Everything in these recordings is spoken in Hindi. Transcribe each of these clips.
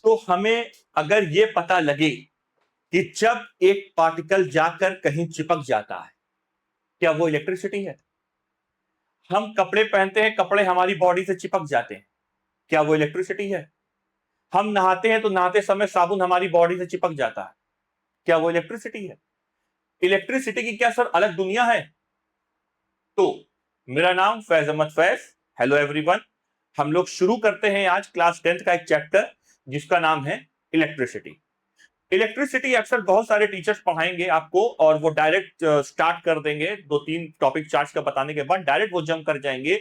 तो हमें अगर ये पता लगे कि जब एक पार्टिकल जाकर कहीं चिपक जाता है, क्या वो इलेक्ट्रिसिटी है? हम कपड़े पहनते हैं, कपड़े हमारी बॉडी से चिपक जाते हैं, क्या वो इलेक्ट्रिसिटी है? हम नहाते हैं तो नहाते समय साबुन हमारी बॉडी से चिपक जाता है, क्या वो इलेक्ट्रिसिटी है? इलेक्ट्रिसिटी की क्या सर अलग दुनिया है? तो मेरा नाम फैज अहमद फैज। Hello everyone. हम लोग शुरू करते हैं आज क्लास 10th का एक चैप्टर जिसका नाम है इलेक्ट्रिसिटी। इलेक्ट्रिसिटी अक्सर बहुत सारे टीचर्स पढ़ाएंगे आपको और वो डायरेक्ट स्टार्ट कर देंगे, दो तीन टॉपिक चार्ज का बताने के बाद डायरेक्ट वो जंप कर जाएंगे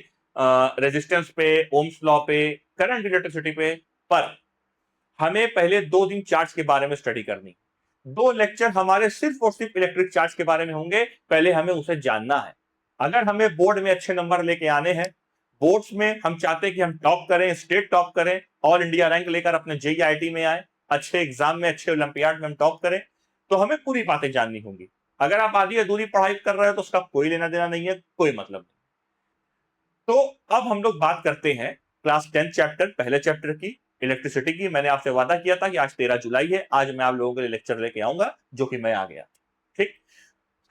रेजिस्टेंस पे, ओम्स लॉ पे, करंट इलेक्ट्रिसिटी पे। पर हमें पहले 2 दिन चार्ज के बारे में स्टडी करनी। 2 लेक्चर हमारे सिर्फ और सिर्फ इलेक्ट्रिक चार्ज के बारे में होंगे, पहले हमें उसे जानना है। अगर हमें बोर्ड में अच्छे नंबर लेके आने हैं, बोर्ड्स में हम चाहते हैं कि हम टॉप करें, स्टेट टॉप करें, ऑल इंडिया रैंक लेकर अपने जेईआईटी में आए, अच्छे एग्जाम में, अच्छे ओलंपियाड में हम टॉप करें, तो हमें पूरी बातें जाननी होंगी। अगर आप आधी अधूरी पढ़ाई कर रहे हो तो उसका कोई लेना देना नहीं है, कोई मतलब नहीं। तो अब हम लोग बात करते हैं क्लास 10 चैप्टर, पहले चैप्टर की, इलेक्ट्रिसिटी की। मैंने आपसे वादा किया था कि आज 13 जुलाई है, आज मैं आप लोगों के लिए लेक्चर लेके आऊंगा, जो कि मैं आ गया। ठीक।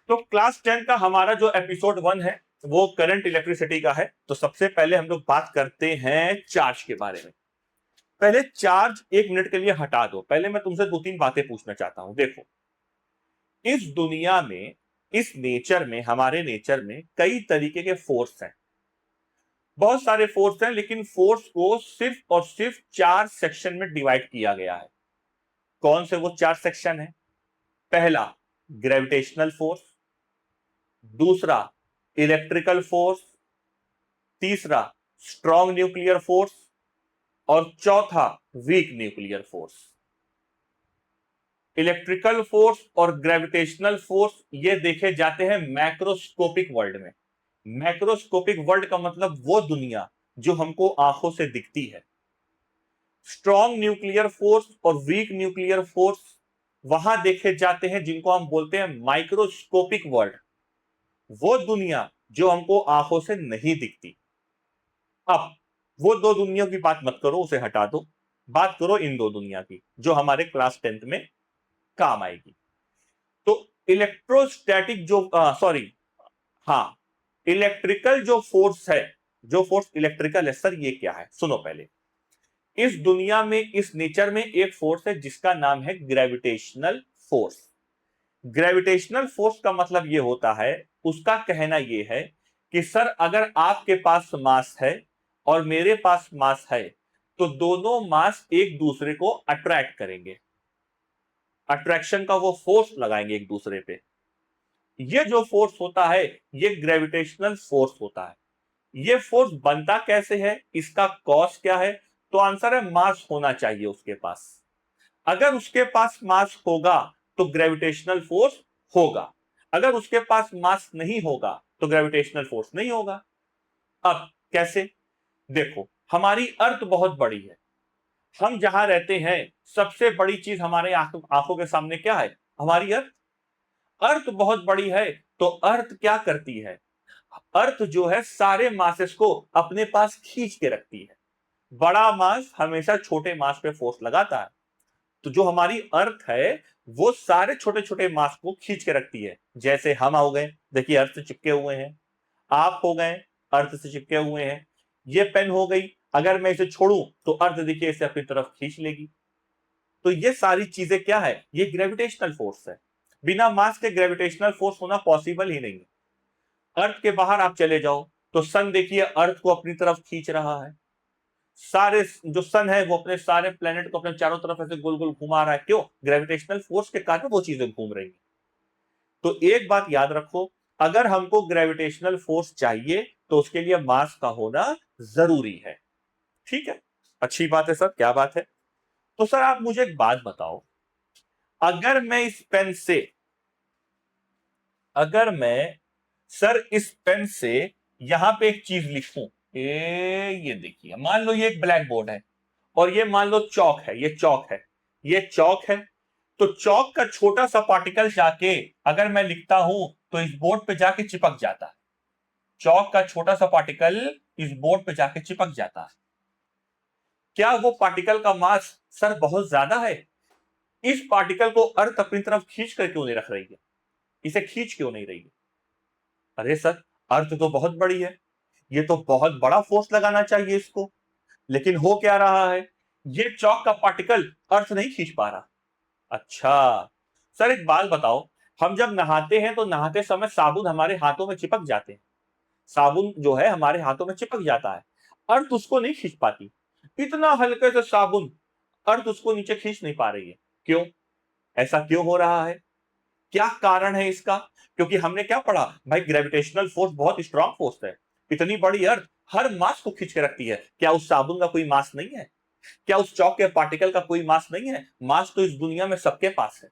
तो क्लास 10 का हमारा जो एपिसोड 1 है वो करंट इलेक्ट्रिसिटी का है। तो सबसे पहले हम लोग बात करते हैं चार्ज के बारे में। पहले चार्ज 1 मिनट के लिए हटा दो, पहले मैं तुमसे 2-3 बातें पूछना चाहता हूं। देखो, इस दुनिया में, इस नेचर में, हमारे नेचर में कई तरीके के फोर्स हैं, बहुत सारे फोर्स हैं, लेकिन फोर्स को सिर्फ और सिर्फ 4 सेक्शन में डिवाइड किया गया है। कौन से वो 4 सेक्शन है? पहला, ग्रेविटेशनल फोर्स। दूसरा, इलेक्ट्रिकल फोर्स। तीसरा, स्ट्रॉन्ग न्यूक्लियर फोर्स। और चौथा, weak nuclear force. Electrical force और ग्रेविटेशनल फोर्स ये देखे जाते हैं मैक्रोस्कोपिक वर्ल्ड में। मैक्रोस्कोपिक वर्ल्ड का मतलब वो दुनिया जो हमको आंखों से दिखती है। स्ट्रॉन्ग न्यूक्लियर फोर्स और वीक न्यूक्लियर फोर्स वहां देखे जाते हैं जिनको हम बोलते हैं माइक्रोस्कोपिक वर्ल्ड, वो दुनिया जो हमको आंखों से नहीं दिखती। अब वो दो दुनिया की बात मत करो, उसे हटा दो। बात करो इन दो दुनिया की जो हमारे क्लास 10th में काम आएगी। तो इलेक्ट्रोस्टैटिक जो सॉरी हाँ, इलेक्ट्रिकल जो फोर्स है, जो फोर्स इलेक्ट्रिकल है सर, ये क्या है? सुनो पहले। इस दुनिया में, इस नेचर में एक फोर्स है जिसका नाम है ग्रेविटेशनल फोर्स। ग्रेविटेशनल फोर्स का मतलब यह होता है, उसका कहना यह है कि सर अगर आपके पास मास है और मेरे पास मास है तो दोनों मास एक दूसरे को अट्रैक्ट करेंगे, अट्रैक्शन का वो फोर्स लगाएंगे एक दूसरे पे। ये जो फोर्स होता है ये ग्रेविटेशनल फोर्स होता है। ये फोर्स बनता कैसे है, इसका कॉज क्या है? तो आंसर है मास होना चाहिए उसके पास। अगर उसके पास मास होगा तो ग्रेविटेशनल फोर्स होगा, अगर उसके पास मास नहीं होगा तो ग्रेविटेशनल फोर्स नहीं होगा। अब कैसे? देखो, हमारी अर्थ बहुत बड़ी है, हम जहां रहते हैं सबसे बड़ी चीज हमारे आंखों के सामने क्या है? हमारी अर्थ। अर्थ बहुत बड़ी है, तो अर्थ क्या करती है? अर्थ जो है सारे मासेस को अपने पास खींच के रखती है। बड़ा मास हमेशा छोटे मास पे फोर्स लगाता है। तो जो हमारी अर्थ है वो सारे छोटे छोटे मास को खींच के रखती है। जैसे हम हो गए, देखिए अर्थ से चिपके हुए हैं, आप हो गए अर्थ से चिपके हुए हैं, ये पेन हो गई, अगर मैं इसे छोड़ूं तो अर्थ देखिए इसे अपनी तरफ खींच लेगी। तो ये सारी चीजें क्या है? ये ग्रेविटेशनल फोर्स है। बिना मास के ग्रेविटेशनल फोर्स होना पॉसिबल ही नहीं है। अर्थ के बाहर आप चले जाओ तो सन देखिए अर्थ को अपनी तरफ खींच रहा है, सारे जो सन है वो अपने सारे प्लेनेट को अपने चारों तरफ ऐसे गोल गोल घुमा रहा है। क्यों? ग्रेविटेशनल फोर्स के कारण वो चीजें घूम रही हैं। तो एक बात याद रखो, अगर हमको ग्रेविटेशनल फोर्स चाहिए तो उसके लिए मास का होना जरूरी है। ठीक है, अच्छी बात है सर, क्या बात है? तो सर आप मुझे एक बात बताओ, अगर मैं इस पेन से, अगर मैं सर इस पेन से यहां पे एक चीज लिखूं, ये देखिए, मान लो ये एक ब्लैक बोर्ड है और ये मान लो चौक है, ये चौक है, ये चौक है। तो चौक का छोटा सा पार्टिकल जाके अगर मैं लिखता हूं तो इस बोर्ड पे जाके चिपक जाता है। चौक का छोटा सा पार्टिकल इस बोर्ड पे जाके चिपक जाता है। क्या वो पार्टिकल का मास सर बहुत ज्यादा है। इस पार्टिकल को अर्थ अपनी तरफ खींच कर क्यों नहीं रख रही है, इसे खींच क्यों नहीं रही है? अरे सर, अर्थ तो बहुत बड़ी है, ये तो बहुत बड़ा फोर्स लगाना चाहिए इसको, लेकिन हो क्या रहा है, ये चौक का पार्टिकल अर्थ नहीं खींच पा रहा। अच्छा सर, एक बात बताओ, हम जब नहाते हैं तो नहाते समय साबुन हमारे हाथों में चिपक जाते हैं, साबुन जो है हमारे हाथों में चिपक जाता है, अर्थ उसको नहीं खींच पाती। इतना हल्के से साबुन, अर्थ उसको नीचे खींच नहीं पा रही है, क्यों? ऐसा क्यों हो रहा है, क्या कारण है इसका? क्योंकि हमने क्या पढ़ा भाई, ग्रेविटेशनल फोर्स बहुत स्ट्रांग फोर्स है। इतनी बड़ी अर्थ हर मास को खींच के रखती है, क्या उस साबुन का कोई मास नहीं है? क्या उस चौक के पार्टिकल का कोई मास नहीं है? मास तो इस दुनिया में सबके पास है।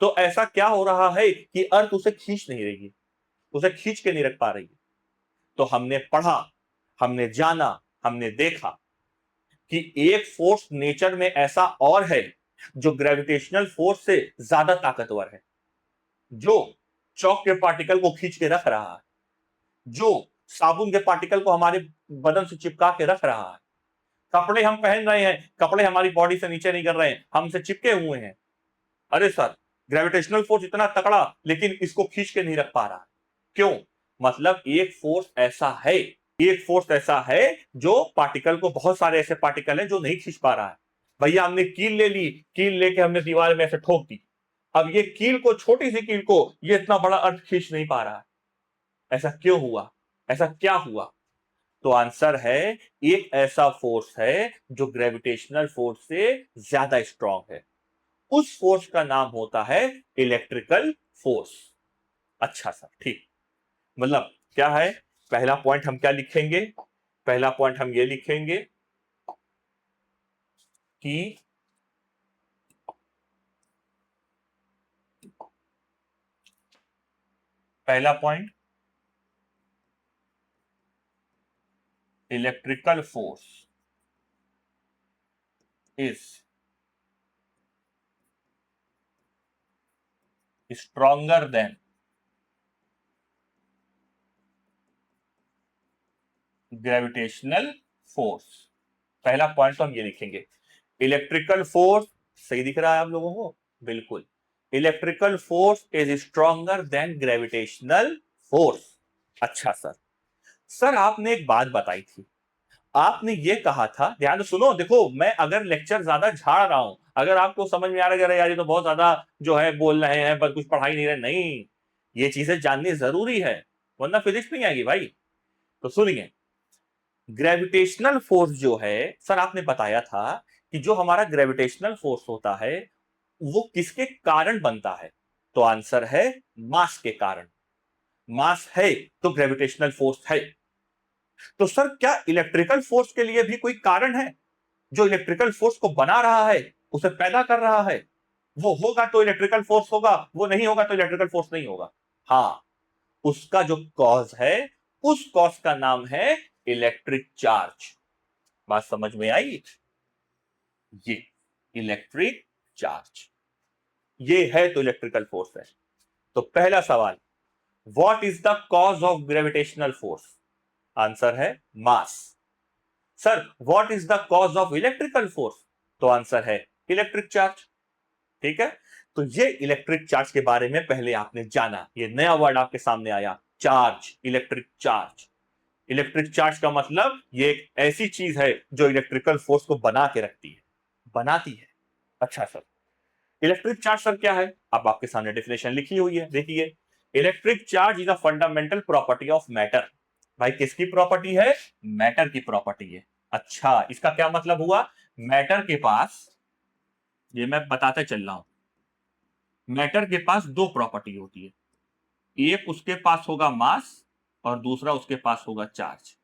तो ऐसा क्या हो रहा है कि अर्थ उसे खींच नहीं रही है, उसे खींच के नहीं रख पा रही है? तो हमने पढ़ा, हमने जाना, हमने देखा कि एक फोर्स नेचर में ऐसा और है जो ग्रेविटेशनल फोर्स से ज्यादा ताकतवर है, जो चौक के पार्टिकल को खींच के रख रहा है, जो साबुन के पार्टिकल को हमारे बदन से चिपका के रख रहा है। कपड़े हम पहन रहे हैं, कपड़े हमारी बॉडी से नीचे नहीं कर रहे हैं, हमसे चिपके हुए हैं। अरे सर, ग्रेविटेशनल फोर्स इतना तगड़ा, लेकिन इसको खींच के नहीं रख पा रहा। क्यों? मतलब एक फोर्स ऐसा है जो पार्टिकल को, बहुत सारे ऐसे पार्टिकल हैं जो नहीं खींच पा रहा है। भैया हमने कील ले ली, कील लेके हमने दीवार में ऐसे ठोक दी, अब ये कील को, छोटी सी कील को ये इतना बड़ा अर्थ खींच नहीं पा रहा है। ऐसा क्यों हुआ, ऐसा क्या हुआ? तो आंसर है, एक ऐसा फोर्स है जो ग्रेविटेशनल फोर्स से ज्यादा स्ट्रांग है। उस फोर्स का नाम होता है इलेक्ट्रिकल फोर्स। अच्छा सर, ठीक, मतलब क्या है? पहला पॉइंट हम क्या लिखेंगे? पहला पॉइंट हम ये लिखेंगे कि पहला point, electrical force is stronger than gravitational force. पहला पॉइंट तो हम ये लिखेंगे, इलेक्ट्रिकल फोर्स। सही दिख रहा है आप लोगों को? बिल्कुल, electrical force is stronger than gravitational force. अच्छा सर, सर आपने एक बात बताई थी, आपने ये कहा था, ध्यान से सुनो, देखो मैं अगर लेक्चर ज्यादा झाड़ रहा हूं, अगर आपको समझ में आ रहा है यार ये तो बहुत ज्यादा जो है बोल रहे हैं, बस कुछ पढ़ाई नहीं रहे, नहीं, ये चीजें जाननी जरूरी है, वरना फिजिक्स नहीं आएगी भाई। तो सुनिए, ग्रेविटेशनल फोर्स जो है, सर आपने बताया था कि जो हमारा ग्रेविटेशनल फोर्स होता है वो किसके कारण बनता है? तो आंसर है मास के कारण। मास है तो ग्रेविटेशनल फोर्स है। तो सर क्या इलेक्ट्रिकल फोर्स के लिए भी कोई कारण है, जो इलेक्ट्रिकल फोर्स को बना रहा है, उसे पैदा कर रहा है? वो होगा तो इलेक्ट्रिकल फोर्स होगा, वो नहीं होगा तो इलेक्ट्रिकल फोर्स नहीं होगा। हाँ, उसका जो कॉज है, उस कॉज का नाम है इलेक्ट्रिक चार्ज। बात समझ में आई? ये इलेक्ट्रिक चार्ज, ये है तो इलेक्ट्रिकल फोर्स है। तो पहला सवाल, what is the cause of gravitational force? Answer है mass. Sir what is the cause of electrical force? तो आंसर है इलेक्ट्रिक चार्ज। ठीक है, तो ये इलेक्ट्रिक चार्ज के बारे में पहले आपने जाना, ये नया वर्ड आपके सामने आया, charge, electric charge. Electric charge का मतलब ये एक ऐसी चीज है जो इलेक्ट्रिकल फोर्स को बना के रखती है, बनाती है। अच्छा सर, इलेक्ट्रिक चार्ज सर क्या है? अब आपके सामने डेफिनेशन लिखी हुई है, देखिए, electric charge is a fundamental property of matter. भाई किसकी प्रॉपर्टी है? मैटर की प्रॉपर्टी है। अच्छा, इसका क्या मतलब हुआ? मैटर के पास, ये मैं बताते चल रहा हूं, मैटर के पास दो प्रॉपर्टी होती है, एक उसके पास होगा मास और दूसरा उसके पास होगा चार्ज।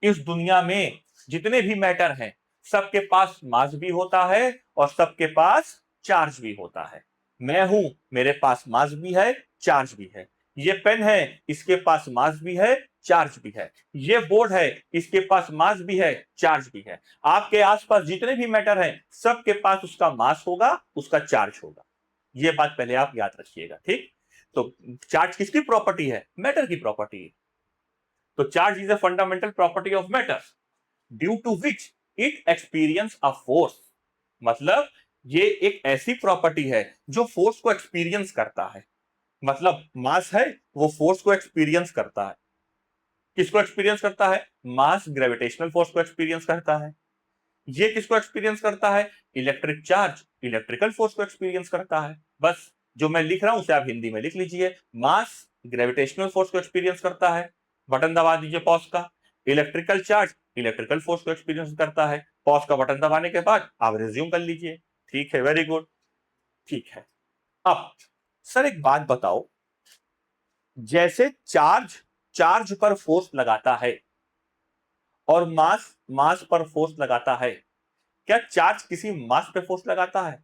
इस दुनिया में जितने भी मैटर हैं, सबके पास मास भी होता है और सबके पास चार्ज भी होता है। मैं हूं, मेरे पास मास भी है, चार्ज भी है। ये पेन है, इसके पास मास भी है, चार्ज भी है। ये बोर्ड है, इसके पास मास भी है, चार्ज भी है। आपके आसपास जितने भी मैटर हैं, सबके पास उसका मास होगा, उसका चार्ज होगा। ये बात पहले आप याद रखिएगा, ठीक? तो चार्ज किसकी प्रॉपर्टी है? मैटर की प्रॉपर्टी है। तो charge is a fundamental property of matter, due to which it experience a force, मतलब ये एक ऐसी प्रॉपर्टी है जो फोर्स को एक्सपीरियंस करता है। मतलब मास है, वो फोर्स को एक्सपीरियंस करता है। किसको एक्सपीरियंस करता है? मास ग्रेविटेशनल फोर्स को एक्सपीरियंस करता है। ये किसको एक्सपीरियंस करता है? इलेक्ट्रिक चार्ज इलेक्ट्रिकल फोर्स को एक्सपीरियंस करता है। बस जो मैं लिख रहा हूं उसे आप हिंदी में लिख लीजिए। मास ग्रेविटेशनल फोर्स को एक्सपीरियंस करता है, बटन दबा दीजिए पॉज का। इलेक्ट्रिकल चार्ज इलेक्ट्रिकल फोर्स को एक्सपीरियंस करता है, पॉज का बटन दबाने के बाद आप रिज्यूम कर लीजिए। ठीक है, वेरी गुड। ठीक है, अब सर एक बात बताओ, जैसे चार्ज चार्ज पर फोर्स लगाता है और मास मास पर फोर्स लगाता है, क्या चार्ज किसी मास पे फोर्स लगाता है?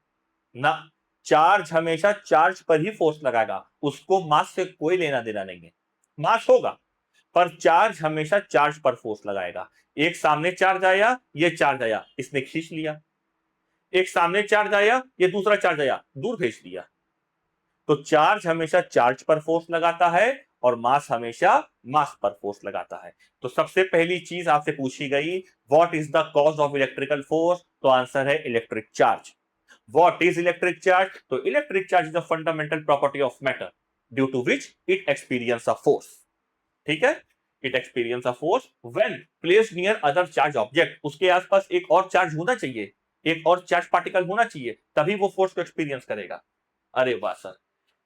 ना, चार्ज हमेशा चार्ज पर ही फोर्स लगाएगा, उसको मास से कोई लेना देना नहीं है। मास होगा पर चार्ज हमेशा चार्ज पर फोर्स लगाएगा। एक सामने चार्ज आया, ये चार्ज आया, इसने खींच लिया। एक सामने चार्ज आया, ये दूसरा चार्ज आया, दूर भेज दिया। तो चार्ज हमेशा चार्ज पर फोर्स लगाता है और मास हमेशा मास पर फोर्स लगाता है। तो सबसे पहली चीज आपसे पूछी गई, what is the cause of electrical force? तो आंसर है electric charge. What is electric charge? तो electric charge is a fundamental property of matter due to which it experience a force. ठीक है, it experience a force when placed near other charge object. उसके आसपास एक और चार्ज होना चाहिए, एक और चार्ज पार्टिकल होना चाहिए, तभी वो फोर्स को एक्सपीरियंस करेगा। अरे वाह सर,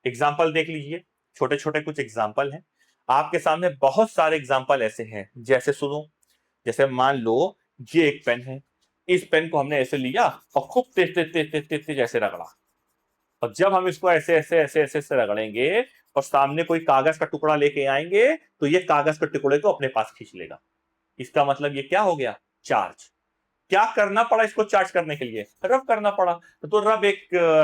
एग्जाम्पल देख लीजिए। छोटे छोटे कुछ एग्जाम्पल हैं आपके सामने, बहुत सारे एग्जाम्पल ऐसे हैं। जैसे सुनो, जैसे मान लो ये एक पेन है, इस पेन को हमने ऐसे लिया और खूब तेज तेज तेज तेज तेज तेज ऐसे रगड़ा। और जब हम इसको ऐसे ऐसे ऐसे ऐसे ऐसे रगड़ेंगे और सामने कोई कागज का टुकड़ा लेके आएंगे तो ये कागज के टुकड़े को अपने पास खींच लेगा। इसका मतलब ये क्या हो गया? चार्ज। क्या करना पड़ा इसको चार्ज करने के लिए? रब करना पड़ा। तो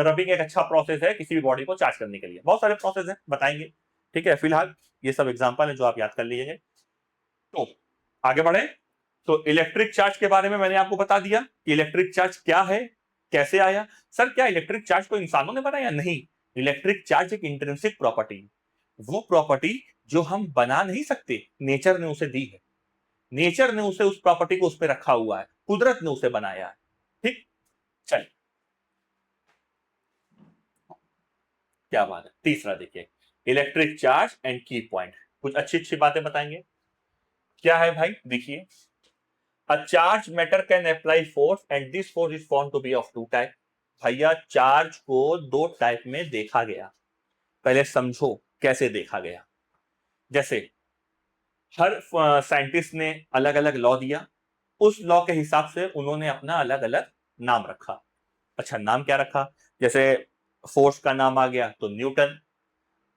रबिंग एक अच्छा प्रोसेस है किसी भी बॉडी को चार्ज करने के लिए। बहुत सारे प्रोसेस हैं, बताएंगे। ठीक है, फिलहाल ये सब एग्जांपल है जो आप याद कर लीजिए। तो आगे बढ़े। तो इलेक्ट्रिक चार्ज के बारे में मैंने आपको बता दिया कि इलेक्ट्रिक चार्ज क्या है, कैसे आया। सर क्या इलेक्ट्रिक चार्ज को इंसानों ने बनाया? नहीं, इलेक्ट्रिक चार्ज एक इंट्रिंसिक प्रॉपर्टी, वो प्रॉपर्टी जो हम बना नहीं सकते, नेचर ने उसे दी है। नेचर ने उसे उस प्रॉपर्टी को उस पर रखा हुआ है, कुदरत ने उसे बनाया है। ठीक, चल क्या बात है। तीसरा देखिए, electric charge and key point. कुछ अच्छी अच्छी बातें बताएंगे। क्या है भाई? देखिए, a charge matter can apply force and this force is found to be of two type. भैया चार्ज को दो टाइप में देखा गया, पहले समझो कैसे देखा गया। जैसे हर साइंटिस्ट ने अलग अलग लॉ दिया, उस लॉ के हिसाब से उन्होंने अपना अलग अलग नाम रखा। अच्छा, नाम क्या रखा? जैसे फोर्स का नाम आ गया तो न्यूटन,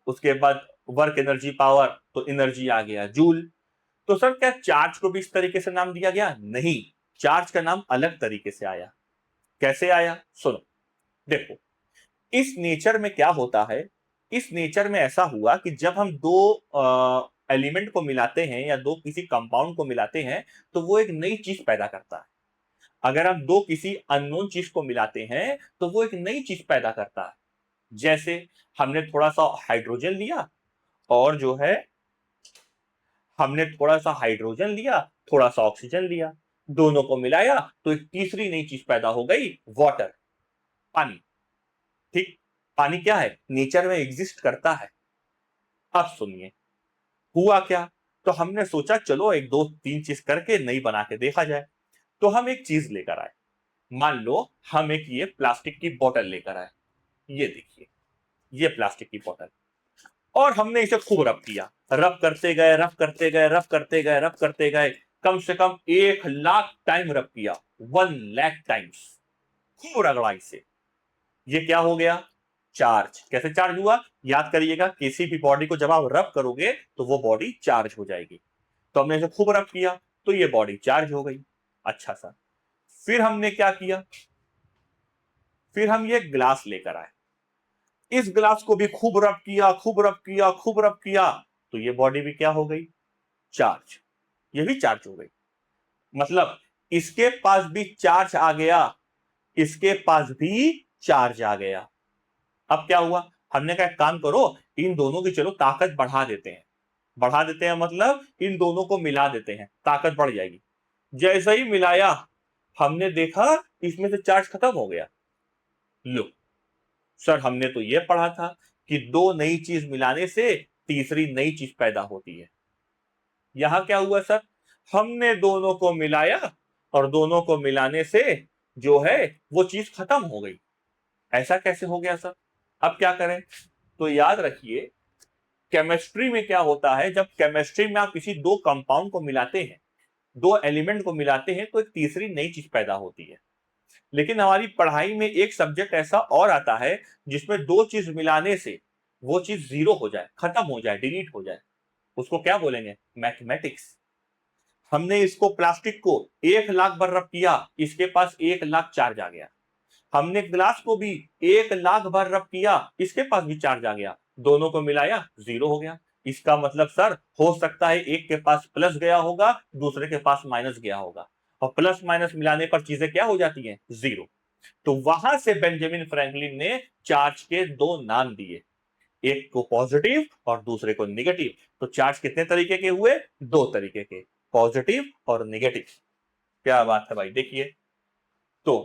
उसके बाद वर्क एनर्जी पावर तो एनर्जी आ गया जूल। तो सर क्या चार्ज को भी इस तरीके से नाम दिया गया? नहीं, चार्ज का नाम अलग तरीके से आया। कैसे आया? सुनो, देखो, इस नेचर में क्या होता है, इस नेचर में ऐसा हुआ कि जब हम दो एलिमेंट को मिलाते हैं या दो किसी कंपाउंड को मिलाते हैं तो वो एक नई चीज पैदा करता है। अगर हम दो किसी अननोन चीज को मिलाते हैं तो वो एक नई चीज पैदा करता है। जैसे हमने थोड़ा सा हाइड्रोजन लिया और जो है हमने थोड़ा सा हाइड्रोजन लिया, थोड़ा सा ऑक्सीजन लिया, दोनों को मिलाया तो एक तीसरी नई चीज पैदा हो गई, वाटर, पानी। ठीक, पानी क्या है? नेचर में एग्जिस्ट करता है। अब सुनिए हुआ क्या। तो हमने सोचा चलो एक दो तीन चीज करके नई बना के देखा जाए। तो हम एक चीज लेकर आए, मान लो हम एक ये प्लास्टिक की बोतल लेकर आए। ये देखिए, ये प्लास्टिक की बोतल, और हमने इसे खूब रब किया। रब करते गए, रब करते गए, रब करते गए, रब करते गए, कम से कम 1,00,000 टाइम रब किया, 1,00,000 टाइम्स खूब रगड़ा इसे। ये क्या हो गया? चार्ज। कैसे चार्ज हुआ? याद करिएगा, किसी भी बॉडी को जब आप रब करोगे तो वो बॉडी चार्ज हो जाएगी। तो हमने इसे खूब रब किया तो ये बॉडी चार्ज हो गई। अच्छा सर, फिर हमने क्या किया? फिर हम ये ग्लास लेकर आए, इस ग्लास को भी खूब रब किया, खूब रब किया, खूब रब किया, तो ये बॉडी भी क्या हो गई? चार्ज। ये भी चार्ज हो गई। मतलब इसके पास भी चार्ज आ गया, इसके पास भी चार्ज आ गया। अब क्या हुआ? हमने कहा काम करो, इन दोनों की चलो ताकत बढ़ा देते हैं। बढ़ा देते हैं मतलब इन दोनों को मिला देते हैं, ताकत बढ़ जाएगी। जैसे ही मिलाया, हमने देखा इसमें से चार्ज खत्म हो गया। लो सर, हमने तो ये पढ़ा था कि दो नई चीज मिलाने से तीसरी नई चीज पैदा होती है। यहां क्या हुआ सर, हमने दोनों को मिलाया और दोनों को मिलाने से जो है वो चीज खत्म हो गई। ऐसा कैसे हो गया सर? अब क्या करें? तो याद रखिए, केमिस्ट्री में क्या होता है, जब केमिस्ट्री में आप किसी दो कंपाउंड को मिलाते हैं, दो एलिमेंट को मिलाते हैं, तो एक तीसरी नई चीज पैदा होती है। लेकिन हमारी पढ़ाई में एक सब्जेक्ट ऐसा और आता है जिसमें दो चीज मिलाने से वो चीज जीरो हो जाए, खत्म हो जाए, डिलीट हो जाए। उसको क्या बोलेंगे? मैथमेटिक्स। हमने इसको प्लास्टिक को 1 लाख बार रब किया, इसके पास 1 लाख चार्ज आ गया। हमने ग्लास को भी 1 लाख बार रब किया, इसके पास भी चार्ज आ गया। दोनों को मिलाया, जीरो हो गया। इसका मतलब सर, हो सकता है एक के पास प्लस गया होगा, दूसरे के पास माइनस गया होगा, और प्लस माइनस मिलाने पर चीजें क्या हो जाती हैं? जीरो। तो वहां से बेंजामिन फ्रैंकलिन ने चार्ज के दो नाम दिए, एक को पॉजिटिव और दूसरे को निगेटिव। तो चार्ज कितने तरीके के हुए? दो तरीके के, पॉजिटिव और निगेटिव। क्या बात है भाई, देखिए। तो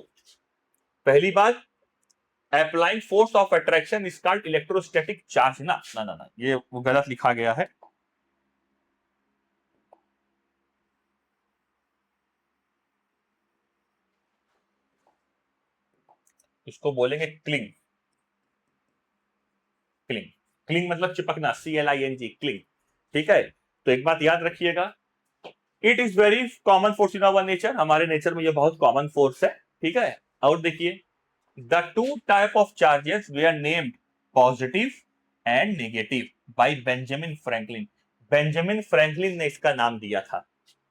पहली बात, applying force of attraction is called electrostatic charge. ना ना ना ना, ये वो गलत लिखा गया है। इसको बोलेंगे क्लिंग। क्लिंग, क्लिंग मतलब चिपकना, CLING, क्लिंग। ठीक है, तो एक बात याद रखिएगा, it is very common force in our nature. हमारे नेचर में ये बहुत कॉमन फोर्स है। ठीक है, और देखिए, the two type of charges they are named positive and negative by Benjamin Franklin. Benjamin Franklin ने इसका नाम दिया था।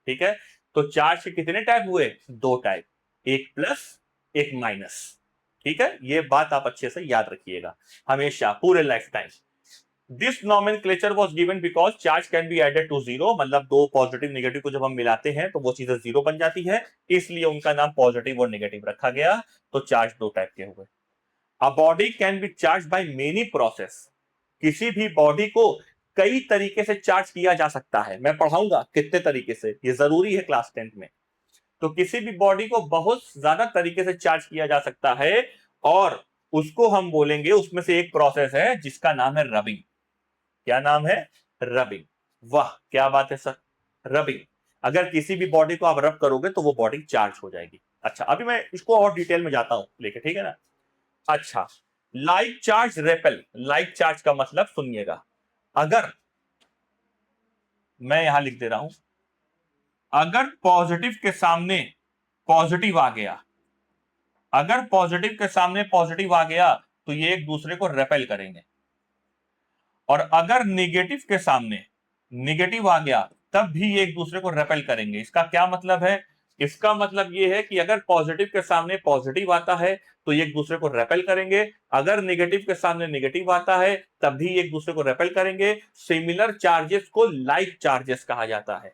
ठीक है, तो चार्ज के कितने टाइप हुए? दो टाइप, एक प्लस, एक माइनस। ठीक है, ये बात आप अच्छे से याद रखिएगा हमेशा, पूरे life time. This nomenclature was given because charge can be added to zero, मतलब दो पॉजिटिव नेगेटिव को जब हम मिलाते हैं तो वो चीजें जीरो बन जाती है, इसलिए उनका नाम पॉजिटिव और नेगेटिव रखा गया। तो चार्ज दो टाइप के हुए। A body can be charge by many process. किसी भी बॉडी को कई तरीके से चार्ज किया जा सकता है। मैं पढ़ाऊंगा कितने तरीके से, ये जरूरी है क्लास 10th में। तो किसी भी बॉडी को बहुत ज्यादा तरीके से चार्ज किया जा सकता है, और उसको हम बोलेंगे, उसमें से एक प्रोसेस है जिसका नाम है रबिंग। क्या नाम है? रबिंग। वाह क्या बात है सर, रबिंग। अगर किसी भी बॉडी को आप रब करोगे तो वो बॉडी चार्ज हो जाएगी। अच्छा, अभी मैं इसको और डिटेल में जाता हूं लेके, ठीक है ना। अच्छा, like charge repel. Like charge का मतलब सुनिएगा, अगर मैं यहां लिख दे रहा हूं, अगर पॉजिटिव के सामने पॉजिटिव आ गया, अगर पॉजिटिव के सामने पॉजिटिव आ गया तो ये एक दूसरे को रेपेल करेंगे, और अगर निगेटिव के सामने निगेटिव आ गया तब भी ये एक दूसरे को रेपेल करेंगे। इसका क्या मतलब है? इसका मतलब ये है कि अगर पॉजिटिव के सामने पॉजिटिव आता है तो ये एक दूसरे को रेपेल करेंगे, अगर निगेटिव के सामने निगेटिव आता है तब भी एक दूसरे को रेपेल करेंगे। सिमिलर चार्जेस को लाइक चार्जेस कहा जाता है।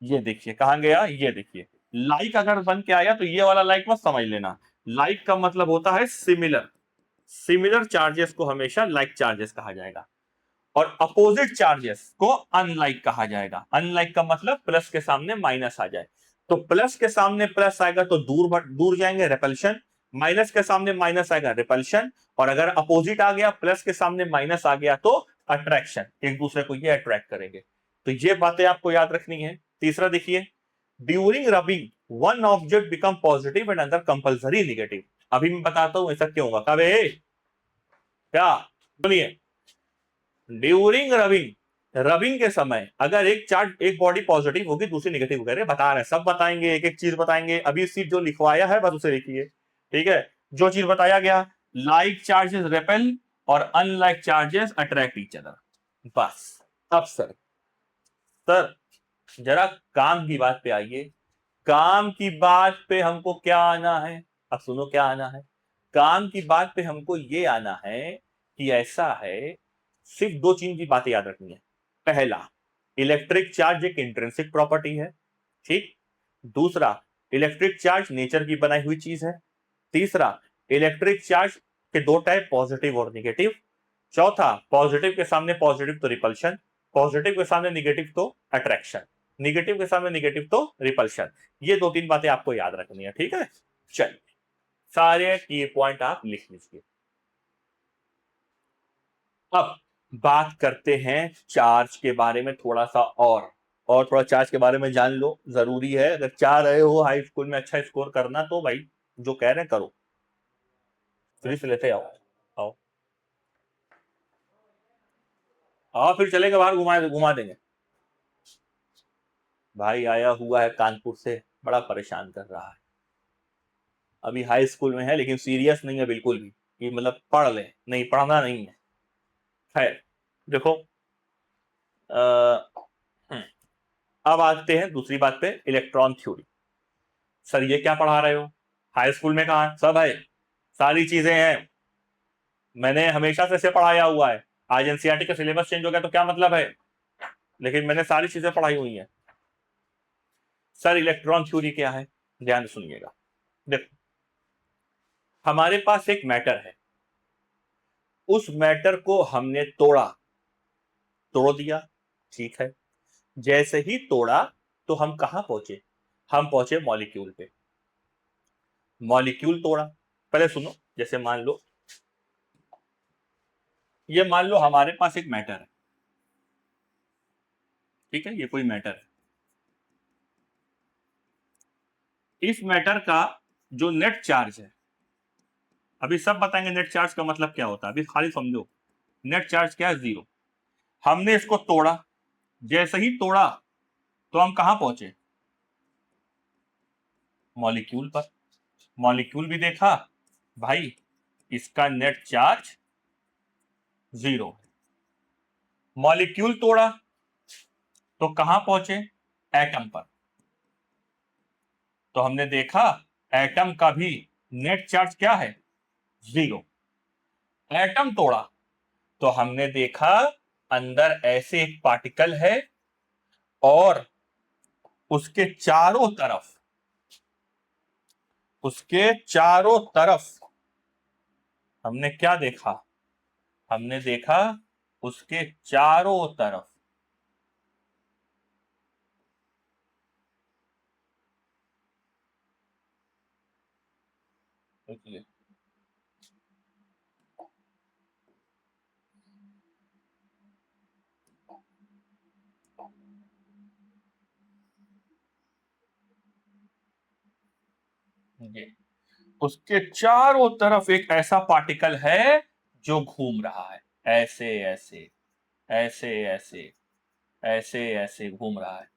ये देखिए कहां गया, ये देखिए, लाइक अगर बन के आया तो ये वाला लाइक मत समझ लेना। लाइक का मतलब होता है सिमिलर। सिमिलर चार्जेस को हमेशा लाइक चार्जेस कहा जाएगा, और अपोजिट चार्जेस को अनलाइक कहा जाएगा। अनलाइक का मतलब प्लस के सामने माइनस आ जाए, तो प्लस के सामने प्लस आएगा तो दूर दूर जाएंगे, रिपल्शन। माइनस के सामने माइनस आएगा, रिपल्शन। और अगर अपोजिट आ गया, प्लस के सामने माइनस आ गया, तो अट्रैक्शन। एक दूसरे को ये अट्रैक्ट करेंगे। तो ये बातें आपको याद रखनी है। तीसरा देखिए, during rubbing one object become positive and other compulsory negative. अभी मैं बताता हूं ऐसा क्यों होगा। कब? क्या? सुनिए, ड्यूरिंग रबिंग, रबिंग के समय अगर एक चार्ज, एक बॉडी पॉजिटिव होगी दूसरी नेगेटिव होगी, बता रहे हैं, सब बताएंगे, एक एक चीज बताएंगे। अभी सीट जो लिखवाया है बस उसे लिखिए। ठीक है, जो चीज बताया गया, लाइक चार्जेस रेपेल और unlike charges attract each other. बस। अब सर, सर जरा काम की बात पे आइए। काम की बात पे हमको क्या आना है? अब सुनो क्या आना है। काम की बात पे हमको ये आना है कि ऐसा है, सिर्फ दो चीज की बातें याद रखनी है। पहला, इलेक्ट्रिक चार्ज एक इंट्रिंसिक प्रॉपर्टी है। ठीक। दूसरा, इलेक्ट्रिक चार्ज नेचर की बनाई हुई चीज है। तीसरा, इलेक्ट्रिक चार्ज के दो टाइप, पॉजिटिव और निगेटिव। चौथा, पॉजिटिव के सामने पॉजिटिव तो रिपल्शन, पॉजिटिव के सामने निगेटिव तो अट्रैक्शन। निगेटिव के सामने निगेटिव तो रिपल्शन। ये 2-3 बातें आपको याद रखनी है, ठीक है। चलिए सारे की पॉइंट आप लिख लीजिए। अब बात करते हैं चार्ज के बारे में थोड़ा सा, और थोड़ा चार्ज के बारे में जान लो, जरूरी है। अगर चाह रहे हो हाई स्कूल में अच्छा स्कोर करना तो भाई जो कह रहे हैं करो, फ्री से लेते आओ। आओ आओ, फिर चलेगा बाहर, घुमा देंगे। भाई आया हुआ है कानपुर से, बड़ा परेशान कर रहा है। अभी हाई स्कूल में है लेकिन सीरियस नहीं है बिल्कुल भी, कि मतलब पढ़ ले, नहीं पढ़ना नहीं है। खैर देखो, हम्म, अब आते हैं दूसरी बात पे, इलेक्ट्रॉन थ्योरी। सर ये क्या पढ़ा रहे हो? हाई स्कूल में कहा सब है, सारी चीजें हैं, मैंने हमेशा से इसे पढ़ाया हुआ है। आज एनसीईआरटी का सिलेबस चेंज हो गया तो क्या मतलब है, लेकिन मैंने सारी चीजें पढ़ाई हुई हैं। सर इलेक्ट्रॉन थ्योरी क्या है, ध्यान से सुनिएगा। देखो हमारे पास एक मैटर है, उस मैटर को हमने तोड़ दिया, ठीक है। जैसे ही तोड़ा तो हम कहां पहुंचे, हम पहुंचे मॉलिक्यूल पे। मॉलिक्यूल तोड़ा, पहले सुनो, जैसे मान लो हमारे पास एक मैटर है, ठीक है, ये कोई मैटर है। इस मैटर का जो नेट चार्ज है, अभी सब बताएंगे नेट चार्ज का मतलब क्या होता है, अभी खाली समझो नेट चार्ज क्या है, 0। हमने इसको तोड़ा, जैसे ही तोड़ा तो हम कहां पहुंचे, मॉलिक्यूल पर। मॉलिक्यूल भी देखा भाई, इसका नेट चार्ज 0 है। मॉलिक्यूल तोड़ा तो कहां पहुंचे, एटम पर। तो हमने देखा एटम का भी नेट चार्ज क्या है, 0। एटम तोड़ा तो हमने देखा अंदर ऐसे एक पार्टिकल है, और उसके चारों तरफ, उसके चारों तरफ हमने क्या देखा, हमने देखा उसके चारों तरफ देखिए, ये उसके चारों तरफ एक ऐसा पार्टिकल है जो घूम रहा है, ऐसे ऐसे ऐसे ऐसे ऐसे ऐसे घूम रहा है,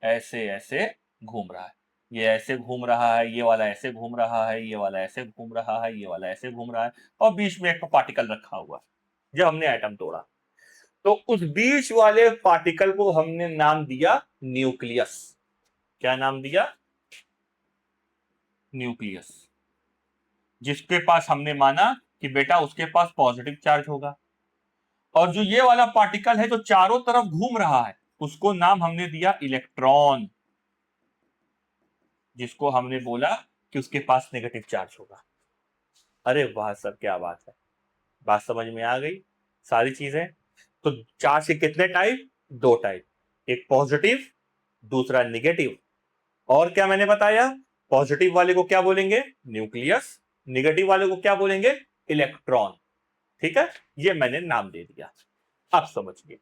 ऐसे ऐसे घूम रहा है। ये ऐसे घूम रहा है, ये वाला ऐसे घूम रहा है, ये वाला ऐसे घूम रहा है, ये वाला ऐसे घूम रहा है, और बीच में एक पार्टिकल रखा हुआ है। जब हमने एटम तोड़ा तो उस बीच वाले पार्टिकल को हमने नाम दिया न्यूक्लियस। क्या नाम दिया, न्यूक्लियस। जिसके पास हमने माना कि बेटा उसके पास पॉजिटिव चार्ज होगा, और जो ये वाला पार्टिकल है जो चारों तरफ घूम रहा है, उसको नाम हमने दिया इलेक्ट्रॉन, जिसको हमने बोला कि उसके पास नेगेटिव चार्ज होगा। अरे वाह सर क्या बात है, बात समझ में आ गई सारी चीजें। तो चार्ज के कितने टाइप, 2 टाइप, एक पॉजिटिव, दूसरा निगेटिव। और क्या मैंने बताया, पॉजिटिव वाले को क्या बोलेंगे, न्यूक्लियस, निगेटिव वाले को क्या बोलेंगे, इलेक्ट्रॉन। ठीक है, ये मैंने नाम दे दिया, अब समझिए।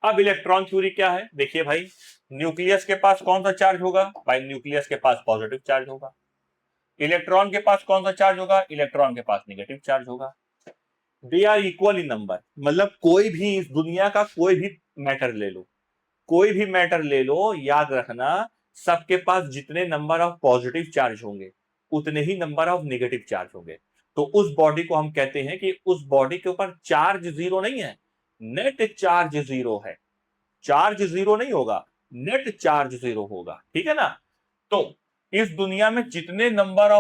अब इलेक्ट्रॉन थ्योरी क्या है, देखिए भाई, न्यूक्लियस के पास कौन सा चार्ज होगा, भाई न्यूक्लियस के पास पॉजिटिव चार्ज होगा। इलेक्ट्रॉन के पास कौन सा चार्ज होगा, इलेक्ट्रॉन के पास नेगेटिव चार्ज होगा। They are equal in number, मतलब कोई भी इस दुनिया का कोई भी मैटर ले लो, कोई भी मैटर ले लो, याद रखना सबके पास जितने नंबर ऑफ पॉजिटिव चार्ज होंगे उतने ही नंबर ऑफ नेगेटिव चार्ज होंगे। तो उस बॉडी को हम कहते हैं कि उस बॉडी के ऊपर चार्ज 0 नहीं है, नेट चार्ज 0 है। चार्ज 0 नहीं होगा, नेट चार्ज 0 होगा, ठीक है ना। तो इस दुनिया में जितने नंबर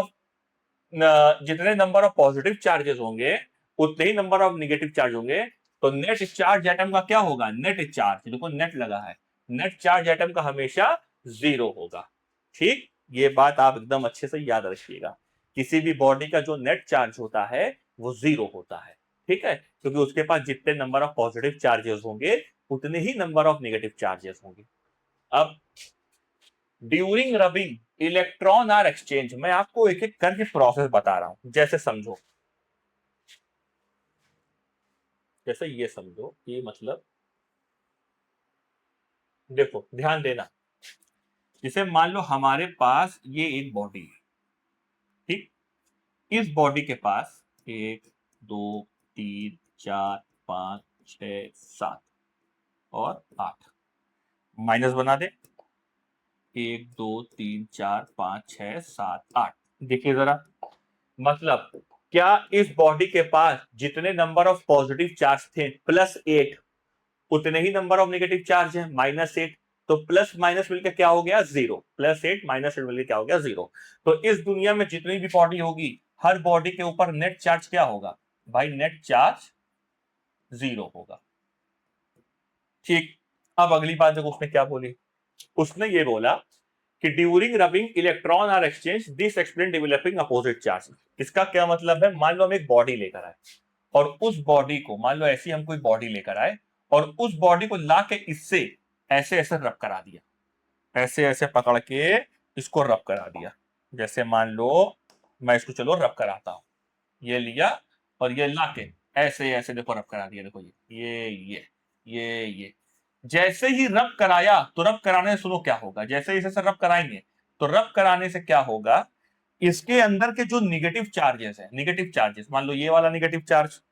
ऑफ पॉजिटिव चार्जेस होंगे उतने ही नंबर ऑफ नेगेटिव चार्ज होंगे। तो नेट चार्ज एटम का क्या होगा, नेट चार्ज, देखो नेट लगा है, नेट चार्ज एटम का हमेशा 0 होगा। ठीक, ये बात आप एकदम अच्छे से याद रखिएगा, किसी भी बॉडी का जो नेट चार्ज होता है वो 0 होता है, ठीक है, क्योंकि उसके पास जितने नंबर ऑफ पॉजिटिव चार्जेस होंगे उतने ही नंबर ऑफ नेगेटिव चार्जेस होंगे। अब during rubbing electron are exchange, मैं आपको एक एक करके प्रोसेस बता रहा हूं, जैसे समझो, जैसे ये समझो कि मतलब देखो ध्यान देना, जैसे मान लो हमारे पास ये एक बॉडी है, ठीक, इस बॉडी के पास 1 2 3 4 5 6 7 और 8, माइनस बना दे, 1 2 3 4 5 6 7 8। देखिए जरा, मतलब क्या इस बॉडी के पास जितने नंबर ऑफ पॉजिटिव चार्ज थे +8, उतने ही नंबर ऑफ नेगेटिव चार्ज है -8। तो प्लस माइनस मिलकर क्या हो गया 0, +8 -8 मिलकर क्या हो गया 0। तो इस दुनिया में जितनी भी बॉडी होगी, हर बॉडी के ऊपर नेट चार्ज क्या होगा भाई, नेट चार्ज 0 होगा। ठीक, अब अगली बात देखो उसने क्या बोली, उसने ये बोला कि during rubbing electron are exchange, this explain developing opposite charge. इसका क्या मतलब है, मान लो हम एक बॉडी लेकर आए और उस बॉडी को, मान लो ऐसी हम कोई बॉडी लेकर आए और उस बॉडी को ला के इससे ऐसे ऐसे रब करा दिया, ऐसे ऐसे पकड़ के इसको रब करा दिया। जैसे मान लो मैं इसको चलो रब कराता हूं, ये लिया और ये लाके ऐसे ऐसे देखो रब करा दिया, देखो ये जैसे ही रब कराया, तो रब कराने से सुनो क्या होगा, जैसे ही इसे रब कराएंगे तो रब कराने से क्या होगा, इसके अंदर के जो निगेटिव चार्जेस है, निगेटिव चार्जेस, मान लो ये वाला निगेटिव चार्ज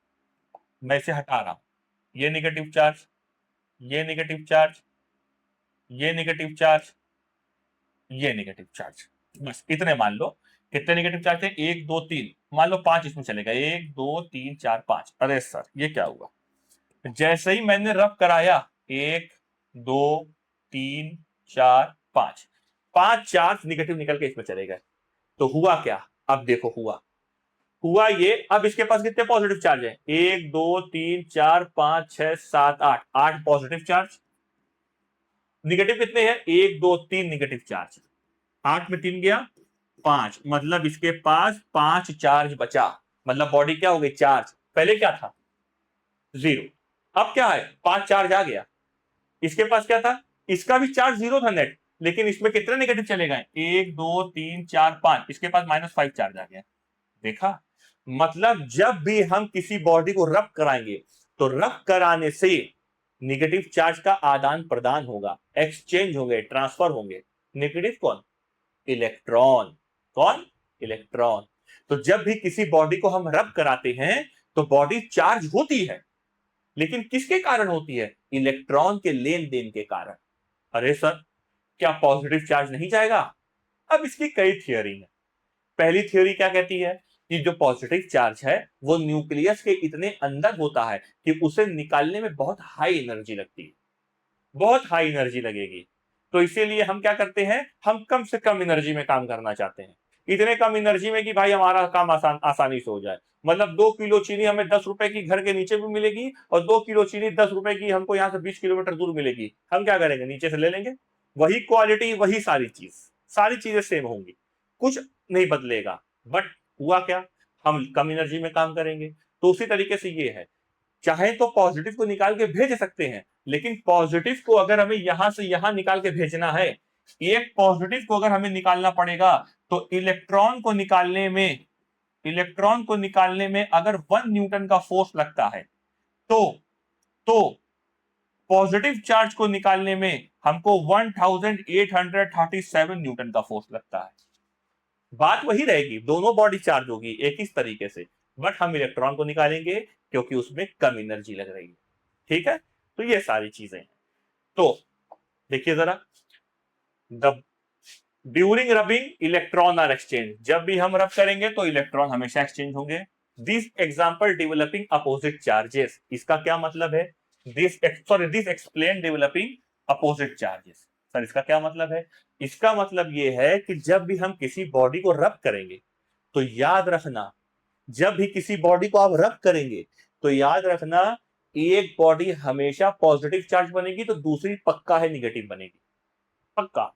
मैं इसे हटा रहा हूं, ये निगेटिव चार्ज, ये निगेटिव चार्ज, ये निगेटिव चार्ज, ये निगेटिव चार्ज, बस इतने मान लो। कितने निगेटिव चार्ज थे, 1 2 3, मान लो 5 इसमें चलेगा, 1 2 3 4 5। अरे सर ये क्या हुआ, जैसे ही मैंने रब कराया 1 2 3 4 5, 5 चार्ज निगेटिव निकल के इसमें चले गए। तो हुआ क्या, अब देखो हुआ ये, अब इसके पास कितने पॉजिटिव चार्ज है, 1 2 3 4 5 6 7 8, 8 पॉजिटिव चार्ज, निगेटिव कितने हैं, 1 2 3 निगेटिव चार्ज, 8 में 3 गया 5, मतलब इसके पास 5 चार्ज बचा, मतलब बॉडी क्या हो गई चार्ज, पहले क्या था 0, अब क्या है 5 चार्ज आ गया। इसके पास क्या था, इसका भी चार्ज 0 था नेट, लेकिन इसमें कितने नेगेटिव चले गए, 1 2 3 4 5, इसके पास -5 चार्ज आ गया। देखा, मतलब जब भी हम किसी बॉडी को रब कराएंगे तो रब कराने से नेगेटिव चार्ज का आदान प्रदान होगा, एक्सचेंज होंगे, ट्रांसफर होंगे। नेगेटिव कौन, इलेक्ट्रॉन, कौन, इलेक्ट्रॉन। तो जब भी किसी बॉडी को हम रब कराते हैं तो बॉडी चार्ज होती है, लेकिन किसके कारण होती है, इलेक्ट्रॉन के लेन देन के कारण। अरे सर क्या पॉजिटिव चार्ज नहीं जाएगा, अब इसकी कई थियरी है। पहली थ्योरी क्या कहती है कि जो पॉजिटिव चार्ज है वो न्यूक्लियस के इतने अंदर होता है कि उसे निकालने में बहुत हाई एनर्जी लगती है, बहुत हाई एनर्जी लगेगी। तो इसीलिए हम क्या करते हैं, हम कम से कम एनर्जी में काम करना चाहते हैं, इतने कम एनर्जी में कि भाई हमारा काम आसानी से हो जाए। मतलब 2 किलो चीनी हमें 10 रुपए की घर के नीचे भी मिलेगी और 2 किलो चीनी 10 रुपए की हमको यहाँ से 20 किलोमीटर दूर मिलेगी, हम क्या करेंगे, नीचे से ले लेंगे। वही क्वालिटी, वही सारी चीज, सारी चीजें सेम होंगी, कुछ नहीं बदलेगा, बट हुआ क्या, हम कम एनर्जी में काम करेंगे। तो उसी तरीके से ये है, चाहे तो पॉजिटिव को निकाल के भेज सकते हैं, लेकिन पॉजिटिव को अगर हमें यहां से यहां निकाल के भेजना है, एक पॉजिटिव को अगर हमें निकालना पड़ेगा तो इलेक्ट्रॉन को निकालने में अगर 1 न्यूटन का फोर्स लगता है, तो तो पॉजिटिव चार्ज को निकालने में हमको 1837 न्यूटन का फोर्स लगता है। बात वही रहेगी, दोनों बॉडी चार्ज होगी एक ही तरीके से, बट हम इलेक्ट्रॉन को निकालेंगे क्योंकि उसमें कम एनर्जी लग रही है। ठीक है, तो ये सारी चीजें हैं। तो देखिए जरा, the during rubbing electron are exchange, जब भी हम रब करेंगे तो इलेक्ट्रॉन हमेशा एक्सचेंज होंगे। This example developing opposite charges, इसका क्या मतलब है, this explain developing opposite charges. Sir इसका क्या मतलब है, इसका मतलब यह है कि जब भी हम किसी बॉडी को रब करेंगे तो याद रखना, जब भी किसी बॉडी को आप रब करेंगे तो याद रखना, एक बॉडी हमेशा पॉजिटिव चार्ज बनेगी तो दूसरी पक्का है निगेटिव बनेगी, पक्का।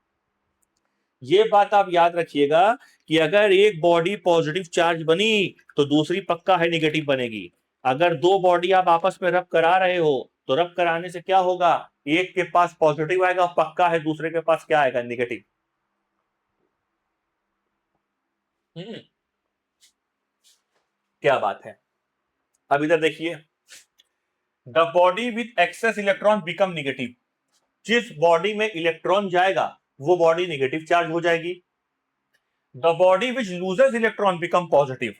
ये बात आप याद रखिएगा कि अगर एक बॉडी पॉजिटिव चार्ज बनी तो दूसरी पक्का है निगेटिव बनेगी। अगर दो बॉडी आप आपस में रब करा रहे हो तो रब कराने से क्या होगा, एक के पास पॉजिटिव आएगा पक्का है, दूसरे के पास क्या आएगा, निगेटिव। क्या बात है। अब इधर देखिए, the body with access electron become negative. जिस बॉडी में इलेक्ट्रॉन जाएगा वो बॉडी नेगेटिव चार्ज हो जाएगी। The body which loses electron become positive.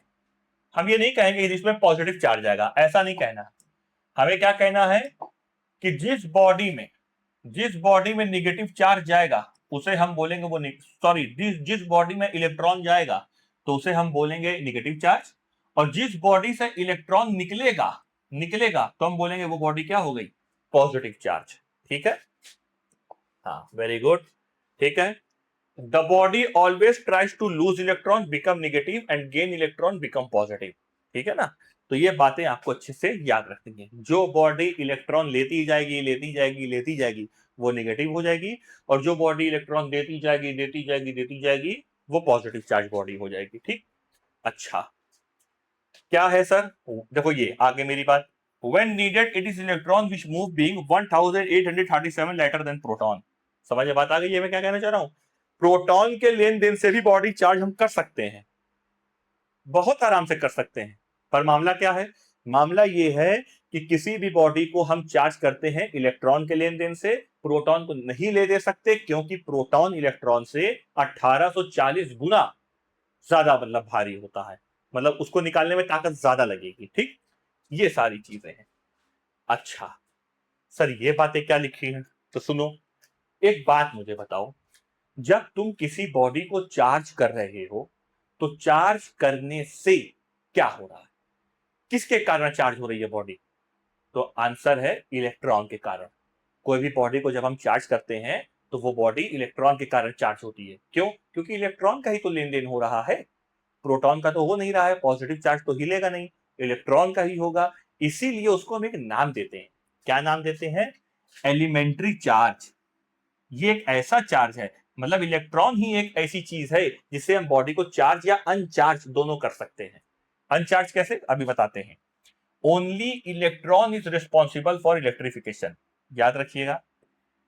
हम ये नहीं कहेंगे इसमें पॉजिटिव चार्ज आएगा, ऐसा नहीं कहना। हमें क्या कहना है कि जिस बॉडी में निगेटिव चार्ज जाएगा उसे हम बोलेंगे वो सॉरी जिस बॉडी में इलेक्ट्रॉन जाएगा तो उसे हम बोलेंगे निगेटिव चार्ज, और जिस बॉडी से इलेक्ट्रॉन निकलेगा निकलेगा तो हम बोलेंगे वो बॉडी क्या हो गई, पॉजिटिव चार्ज। ठीक है, हाँ वेरी गुड। ठीक है, the body always tries to lose electron become negative and gain electron become positive. ठीक है ना, तो ये बातें आपको अच्छे से याद रखनी है। जो बॉडी इलेक्ट्रॉन लेती जाएगी लेती जाएगी लेती जाएगी वो नेगेटिव हो जाएगी, और जो बॉडी इलेक्ट्रॉन देती जाएगी देती जाएगी देती जाएगी वो पॉजिटिव चार्ज बॉडी हो जाएगी। ठीक, अच्छा क्या है सर, देखो ये आगे मेरी बात, when needed it is electron which move being 1837 later than proton। समझ में बात आ गई है मैं क्या कहना चाह रहा हूं। प्रोटॉन के लेन देन से भी बॉडी चार्ज हम कर सकते हैं, बहुत आराम से कर सकते हैं, पर मामला क्या है, मामला ये है कि किसी भी बॉडी को हम चार्ज करते हैं इलेक्ट्रॉन के लेन देन से, प्रोटॉन को नहीं ले दे सकते, क्योंकि प्रोटॉन इलेक्ट्रॉन से 1840 गुना ज्यादा मतलब भारी होता है, मतलब उसको निकालने में ताकत ज्यादा लगेगी। ठीक, ये सारी चीजें हैं। अच्छा सर ये बातें क्या लिखी हैं, तो सुनो, एक बात मुझे बताओ, जब तुम किसी बॉडी को चार्ज कर रहे हो तो चार्ज करने से क्या हो रहा है, किसके कारण चार्ज हो रही है बॉडी, तो आंसर है इलेक्ट्रॉन के कारण। कोई भी बॉडी को जब हम चार्ज करते हैं तो वो बॉडी इलेक्ट्रॉन के कारण चार्ज होती है। क्यों, क्योंकि इलेक्ट्रॉन का ही तो लेन देन हो रहा है, प्रोटॉन का तो हो नहीं रहा है, पॉजिटिव चार्ज तो हिलेगा नहीं, इलेक्ट्रॉन का ही होगा। इसीलिए उसको हम एक नाम देते हैं, क्या नाम देते हैं, एलिमेंट्री चार्ज। ये एक ऐसा चार्ज है, मतलब इलेक्ट्रॉन ही एक ऐसी चीज है जिससे हम बॉडी को चार्ज या अनचार्ज दोनों कर सकते हैं। अनचार्ज कैसे, अभी बताते हैं। Only electron is responsible for electrification. याद रखिएगा,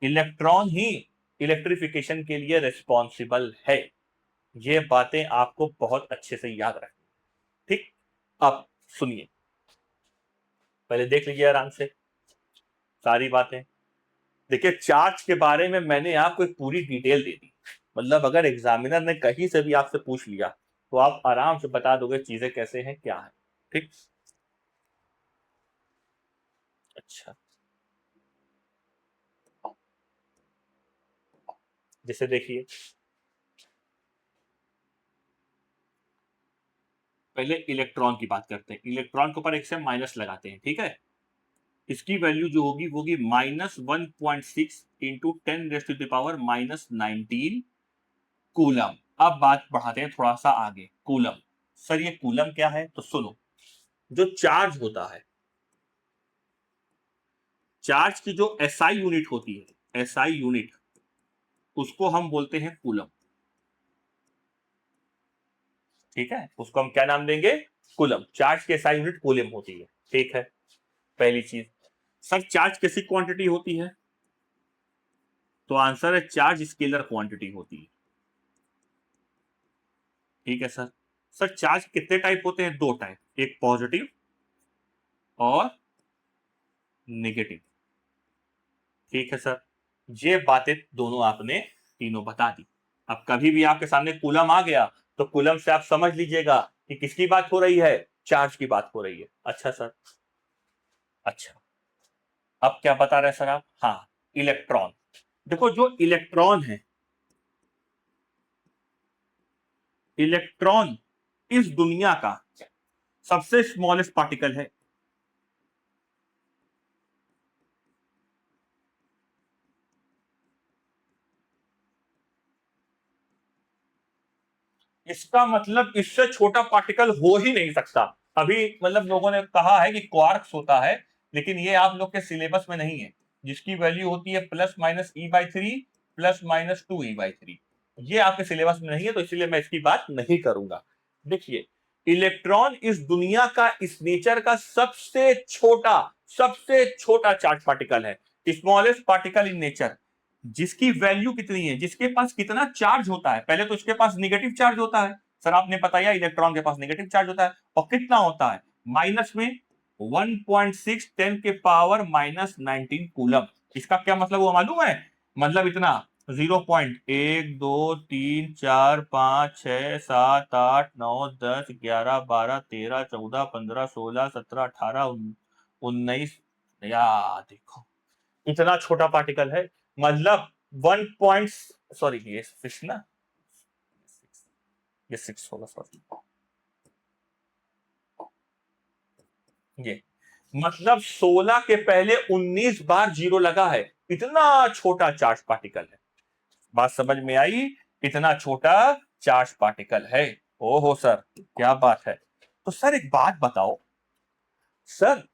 इलेक्ट्रॉन ही इलेक्ट्रिफिकेशन के लिए रिस्पॉन्सिबल है। ये बातें आपको बहुत अच्छे से याद रखनी। ठीक, अब सुनिए, पहले देख लीजिए आराम से सारी बातें। देखिए चार्ज के बारे में मैंने आपको एक पूरी डिटेल दे दी, मतलब अगर एग्जामिनर ने कहीं से भी आपसे पूछ लिया तो आप आराम से बता दोगे चीजें कैसे हैं क्या है। ठीक, अच्छा जैसे देखिए, पहले इलेक्ट्रॉन की बात करते हैं। इलेक्ट्रॉन के ऊपर एक से माइनस लगाते हैं, ठीक है, इसकी वैल्यू जो होगी वो होगी -1.6 इंटू 10⁻⁻19 कूलम। अब बात बढ़ाते हैं थोड़ा सा आगे, कूलम। सर ये कूलम क्या है, तो सुनो, जो चार्ज होता है, चार्ज की जो एसआई यूनिट होती है, एसआई यूनिट, उसको हम बोलते हैं कूलम। ठीक है, उसको हम क्या नाम देंगे, कूलम। चार्ज की एसआई यूनिट कूलम होती है। ठीक है, पहली चीज। सर चार्ज कैसी क्वांटिटी होती है, तो आंसर है चार्ज स्केलर क्वांटिटी होती है। ठीक है सर। सर चार्ज कितने टाइप होते हैं, दो टाइप, एक पॉजिटिव और नेगेटिव। ठीक है सर, ये बातें दोनों आपने तीनों बता दी। अब कभी भी आपके सामने कूलम आ गया तो कूलम से आप समझ लीजिएगा कि किसकी बात हो रही है, चार्ज की बात हो रही है। अच्छा सर, अच्छा अब क्या बता रहे हैं सर आप, हाँ इलेक्ट्रॉन। देखो जो इलेक्ट्रॉन है, इलेक्ट्रॉन इस दुनिया का सबसे स्मॉलेस्ट पार्टिकल है। इसका मतलब इससे छोटा पार्टिकल हो ही नहीं सकता। अभी मतलब लोगों ने कहा है कि क्वार्क्स होता है, लेकिन ये आप लोग के सिलेबस में नहीं है, जिसकी वैल्यू होती है +-e/3 +-2e/3। ये आपके सिलेबस में नहीं है, तो इसलिए मैं इसकी बात नहीं करूंगा। देखिए इलेक्ट्रॉन इस दुनिया का, इस नेचर का सबसे छोटा चार्ज पार्टिकल है। स्मॉलेस्ट पार्टिकल इन नेचर, जिसकी वैल्यू कितनी है, जिसके पास कितना चार्ज होता है। पहले तो इसके पास निगेटिव चार्ज होता है, सर आपने बताया इलेक्ट्रॉन के पास नेगेटिव चार्ज होता है, और कितना होता है माइनस में 1.6 10 के पावर माइनस 19 कूलम। इसका क्या मतलब हुआ मालूम है? मतलब इतना 0.1 2 3 4 5 6 7 8 9 10 11 12 13 14 15 16 17 18 19 या देखो इतना छोटा पार्टिकल है। मतलब 1 पॉइंट, सॉरी ये सिक्स ना, ये 6 होगा, सॉरी ये मतलब 16 के पहले 19 बार जीरो लगा है। इतना छोटा चार्ज पार्टिकल है। बात समझ में आई? इतना छोटा चार्ज पार्टिकल है। ओहो सर क्या बात है। तो सर एक बात बताओ सर,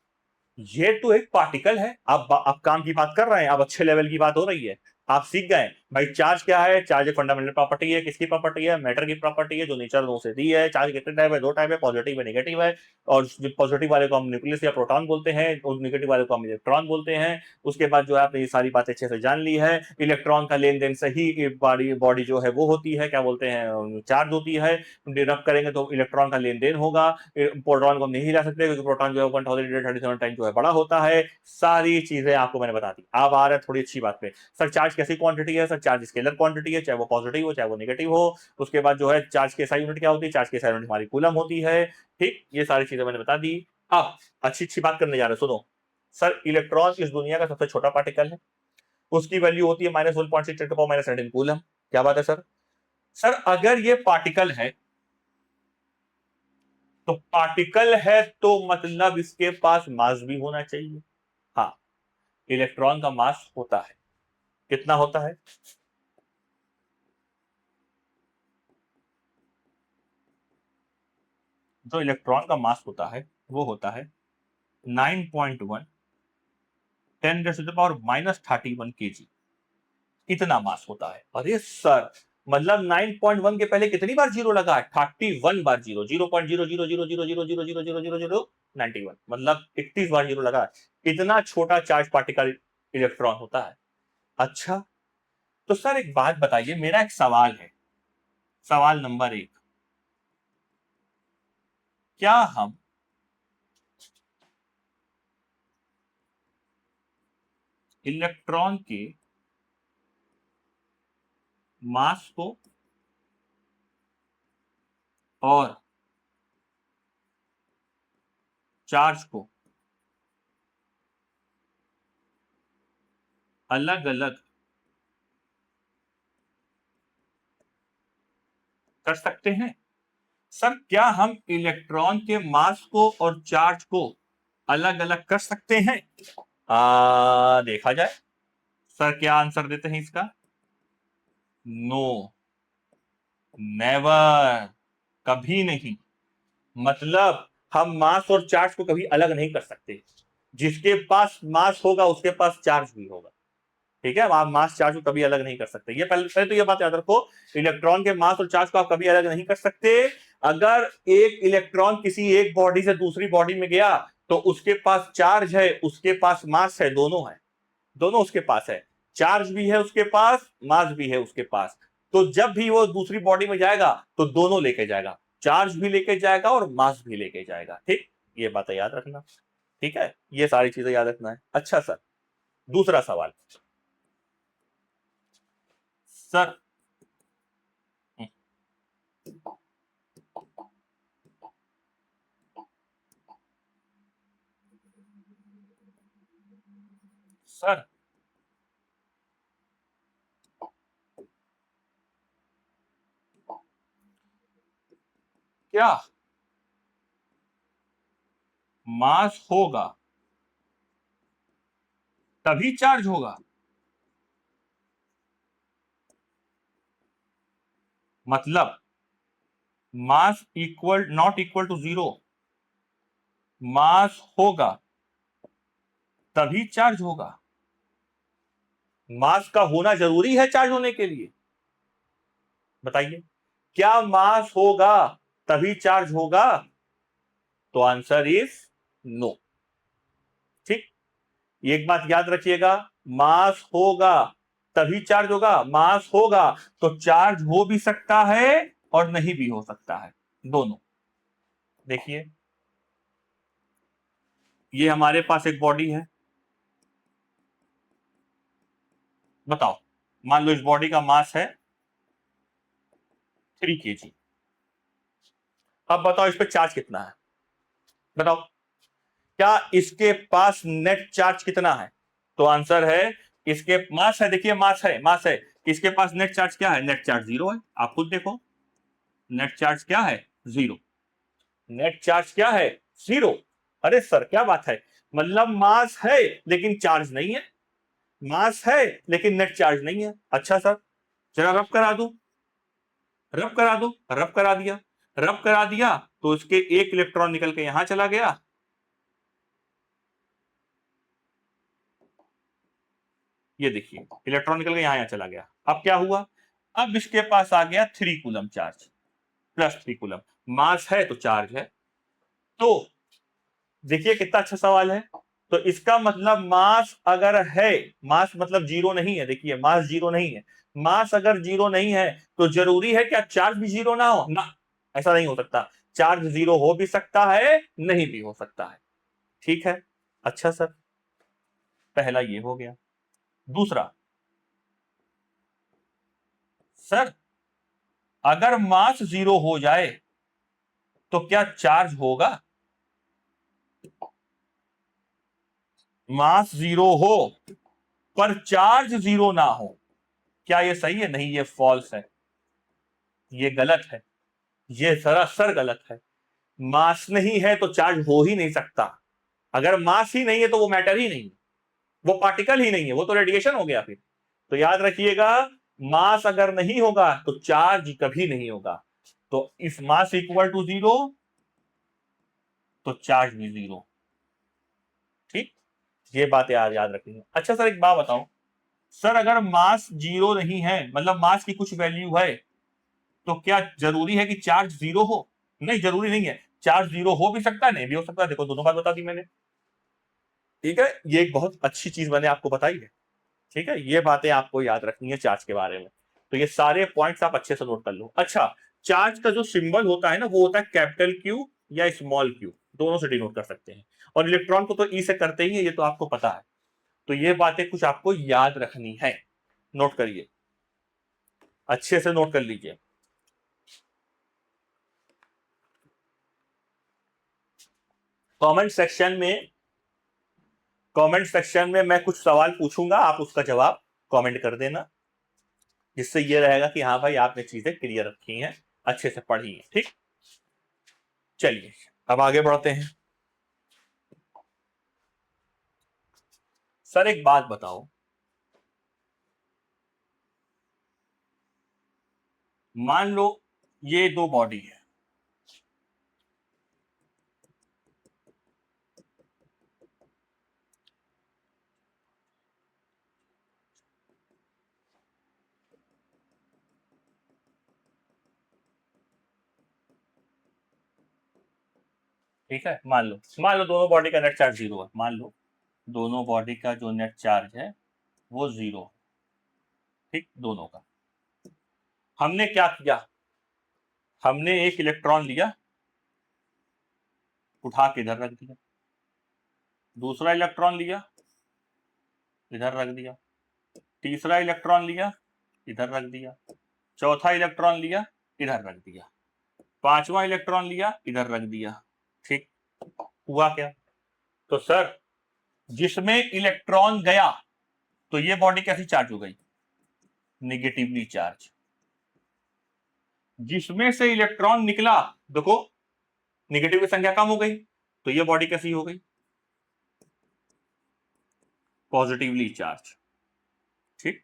ये तो एक पार्टिकल है, आप काम की बात कर रहे हैं, अब अच्छे लेवल की बात हो रही है, आप सीख गए भाई चार्ज क्या है। चार्ज एक फंडामेंटल प्रॉपर्टी है, किसकी प्रॉपर्टी है? मैटर की प्रॉपर्टी है, जो नेचर दो से दी है। चार्ज कितने टाइप है? दो टाइप है, पॉजिटिव है नेगेटिव है। और पॉजिटिव वाले को हम न्यूक्लियस या प्रोटॉन बोलते हैं, और नेगेटिव वाले को हम इलेक्ट्रॉन बोलते हैं। उसके बाद जो है आपने ये सारी बातें अच्छे से जान ली है। इलेक्ट्रॉन का लेन देन सही बॉडी जो है वो होती है, क्या बोलते हैं, चार्ज होती है। रब करेंगे तो इलेक्ट्रॉन का लेन देन होगा। प्रोटॉन को हम नहीं हिला सकते क्योंकि प्रोटॉन जो है 1037 टाइम जो है बड़ा होता है। सारी चीजें आपको मैंने बता दी। अब आ रहा है थोड़ी अच्छी बात पे, सर चार्ज कैसी क्वांटिटी है? सर चार्ज स्केलर क्वांटिटी है, चाहे वो पॉजिटिव हो चाहे वो नेगेटिव हो। उसके बाद जो है चार्ज की एसआई यूनिट क्या होती है? चार्ज की एसआई यूनिट हमारी कूलम होती है। ठीक, ये सारी चीजें मैंने बता दी। अब अच्छी अच्छी बात करने जा रहे हैं, सुनो। सर इलेक्ट्रॉन इस दुनिया का सबसे छोटा पार्टिकल है, उसकी वैल्यू होती है -1.6 × 10⁻⁻⁰ कूलम। क्या बात है सर? सर अगर ये पार्टिकल है तो पार्टिकल है तो मतलब इसके पास मास भी होना चाहिए। हाँ, इलेक्ट्रॉन का मास होता है, कितना होता है? जो इलेक्ट्रॉन का मास होता है वो होता है 9.1 10⁻⁻31 kg। इतना मास होता है। अरे सर मतलब 9.1 के पहले कितनी बार जीरो लगा है? 31 बार जीरो, 0.00000000091, मतलब 31 बार जीरो लगा है। इतना छोटा चार्ज पार्टिकल इलेक्ट्रॉन होता है। अच्छा, तो सर एक बात बताइए, मेरा एक सवाल है, सवाल नंबर 1, क्या हम इलेक्ट्रॉन के मास को और चार्ज को अलग अलग कर सकते हैं? सर क्या हम इलेक्ट्रॉन के मास को और चार्ज को अलग अलग कर सकते हैं? देखा जाए। सर क्या आंसर देते हैं इसका? नो, नेवर, कभी नहीं। मतलब हम मास और चार्ज को कभी अलग नहीं कर सकते। जिसके पास मास होगा उसके पास चार्ज भी होगा। ठीक है, आप मास चार्ज को कभी अलग नहीं कर सकते। ये पहले तो ये बात याद रखो, इलेक्ट्रॉन के मास और चार्ज को आप कभी अलग नहीं कर सकते। अगर एक इलेक्ट्रॉन किसी एक बॉडी से दूसरी बॉडी में गया तो उसके पास चार्ज है, उसके पास मास है, दोनों है, दोनों उसके पास है। चार्ज भी है उसके पास, मास भी है उसके पास। तो जब भी वो दूसरी बॉडी में जाएगा तो दोनों लेके जाएगा, चार्ज भी लेके जाएगा और मास भी लेके जाएगा। ठीक, ये बातें याद रखना। ठीक है, ये सारी चीजें याद रखना है। अच्छा सर, दूसरा सवाल। सर सर क्या मास होगा तभी चार्ज होगा? मतलब mass equal not equal to zero, mass होगा तभी चार्ज होगा? मास का होना जरूरी है चार्ज होने के लिए? बताइए, क्या मास होगा तभी चार्ज होगा? तो आंसर इज नो। ठीक, एक बात याद रखिएगा, मास होगा तभी चार्ज होगा, मास होगा तो चार्ज हो भी सकता है और नहीं भी हो सकता है, दोनों। देखिए ये हमारे पास एक बॉडी है, बताओ, मान लो इस बॉडी का मास है 3 kg। अब बताओ इस पे चार्ज कितना है, बताओ, क्या इसके पास नेट चार्ज कितना है? तो आंसर है इसके मास है, देखिए मास है, मास है, इसके पास नेट चार्ज क्या है? नेट चार्ज 0 है, आप खुद देखो, नेट चार्ज क्या है? 0। नेट चार्ज क्या है? 0। अरे सर क्या बात है, मतलब मास है लेकिन चार्ज नहीं है, मास है लेकिन नेट चार्ज नहीं है। अच्छा सर जरा रब करा दो, रब करा दो, रब करा दिया, रब करा दिया तो उसके एक इलेक्ट्रॉन निकल के यहां चला गया, ये देखिए इलेक्ट्रॉन निकल के यहां चला गया। अब क्या हुआ? अब इसके पास आ गया 3 कूलम चार्ज, +3 कूलम। मास है तो चार्ज है, तो देखिए कितना अच्छा सवाल है। तो इसका मतलब मास अगर है, मास मतलब 0 नहीं है, देखिए मास 0 नहीं है, मास अगर 0 नहीं है तो जरूरी है क्या चार्ज भी 0 ना हो? ना, ऐसा नहीं हो सकता, चार्ज 0 हो भी सकता है नहीं भी हो सकता है। ठीक है, अच्छा सर, पहला ये हो गया। दूसरा, सर अगर मास 0 हो जाए तो क्या चार्ज होगा? मास 0 हो पर चार्ज 0 ना हो, क्या ये सही है? नहीं, ये फॉल्स है, ये गलत है, ये सरासर गलत है। मास नहीं है तो चार्ज हो ही नहीं सकता, अगर मास ही नहीं है तो वो मैटर ही नहीं है, वो पार्टिकल ही नहीं है, वो तो रेडिएशन हो गया फिर। तो याद रखिएगा, मास अगर नहीं होगा तो चार्ज कभी नहीं होगा, तो इफ मास इक्वल टू 0 तो चार्ज भी 0। ठीक, ये बात याद याद रखनी। अच्छा सर एक बात बताओ, सर अगर मास 0 नहीं है, मतलब मास की कुछ वैल्यू है, तो क्या जरूरी है कि चार्ज 0 हो? नहीं, जरूरी नहीं है, चार्ज 0 हो भी सकता है नहीं भी हो सकता है, देखो दोनों बात बता दी मैंने। ठीक है, ये एक बहुत अच्छी चीज मैंने आपको बताई है। ठीक है, ये बातें आपको याद रखनी है चार्ज के बारे में, तो ये सारे पॉइंट्स आप अच्छे से नोट कर लो। अच्छा, चार्ज का जो सिंबल होता है ना, वो होता है कैपिटल क्यू या स्मॉल क्यू, दोनों से डिनोट कर सकते हैं, और इलेक्ट्रॉन को तो ई से करते ही है, ये तो आपको पता है। तो ये बातें कुछ आपको याद रखनी है, नोट करिए, अच्छे से नोट कर लीजिए। कमेंट सेक्शन में, कमेंट सेक्शन में मैं कुछ सवाल पूछूंगा, आप उसका जवाब कमेंट कर देना, जिससे ये रहेगा कि हाँ भाई आपने चीजें क्लियर रखी हैं, अच्छे से पढ़ी हैं। ठीक, चलिए अब आगे बढ़ते हैं। सर एक बात बताओ, मान लो ये दो बॉडी है, ठीक है, मान लो दोनों बॉडी का नेट चार्ज 0 है, मान लो दोनों बॉडी का जो नेट चार्ज है वो 0, ठीक, दोनों का। हमने क्या किया, हमने एक इलेक्ट्रॉन लिया, उठा के इधर रख दिया, दूसरा इलेक्ट्रॉन लिया, इधर रख दिया, तीसरा इलेक्ट्रॉन लिया, इधर रख दिया, चौथा इलेक्ट्रॉन लिया, इधर रख दिया, पांचवा इलेक्ट्रॉन लिया, इधर रख दिया। ठीक, हुआ क्या? तो सर जिसमें इलेक्ट्रॉन गया तो ये बॉडी कैसी चार्ज हो गई? Negatively charge. जिसमें से इलेक्ट्रॉन निकला, देखो निगेटिव की संख्या कम हो गई, तो ये बॉडी कैसी हो गई? Positively charge. ठीक,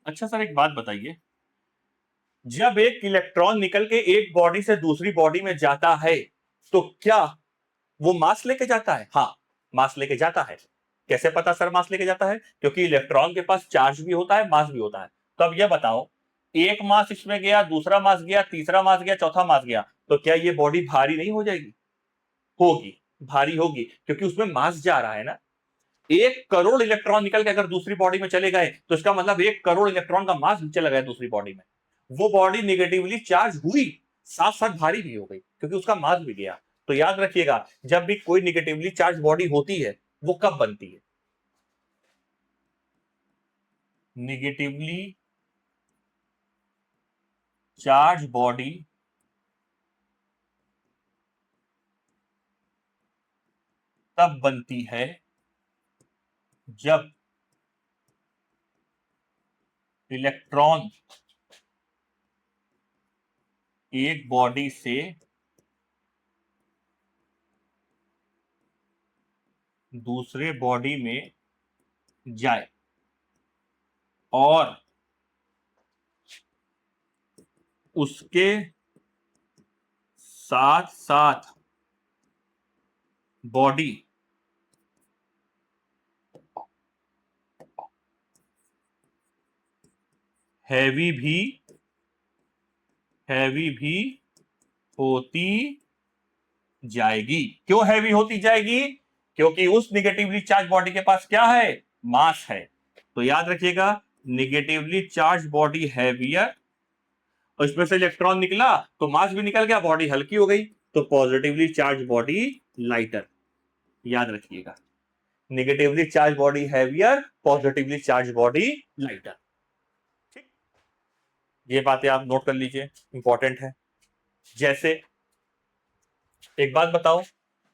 अच्छा सर एक बात बताइए, जब एक इलेक्ट्रॉन निकल के एक बॉडी से दूसरी बॉडी में जाता है तो क्या वो मास लेके जाता है? हाँ, मास लेके जाता है। कैसे पता सर मास लेके जाता है? क्योंकि इलेक्ट्रॉन के पास चार्ज भी होता है, मास भी होता है। तो अब यह बताओ, एक मास इसमें गया, दूसरा मास गया, तीसरा मास गया, चौथा मास गया, तो क्या ये बॉडी भारी नहीं हो जाएगी? होगी। भारी होगी, क्योंकि उसमें मास जा रहा है ना। 1 करोड़ इलेक्ट्रॉन निकल के अगर दूसरी बॉडी में चले गए तो इसका मतलब 1 करोड़ इलेक्ट्रॉन का मास चला गया दूसरी बॉडी में। वो बॉडी निगेटिवली चार्ज हुई, साथ साथ भारी भी हो गई, क्योंकि उसका मास भी गया। तो याद रखिएगा, जब भी कोई निगेटिवली चार्ज बॉडी होती है वो कब बनती है? निगेटिवली चार्ज बॉडी तब बनती है जब इलेक्ट्रॉन एक बॉडी से दूसरे बॉडी में जाए और उसके साथ साथ बॉडी हैवी भी होती जाएगी। क्यों हैवी होती जाएगी? क्योंकि उस निगेटिवली चार्ज बॉडी के पास क्या है? मास है। तो याद रखिएगा, निगेटिवली चार्ज बॉडी हैवियर, और इसमें से इलेक्ट्रॉन निकला तो मास भी निकल गया, बॉडी हल्की हो गई, तो पॉजिटिवली चार्ज बॉडी लाइटर। याद रखिएगा, negatively charge body heavier, positively charge body lighter. ठीक, ये बातें आप नोट कर लीजिए, इंपॉर्टेंट है। जैसे एक बात बताओ,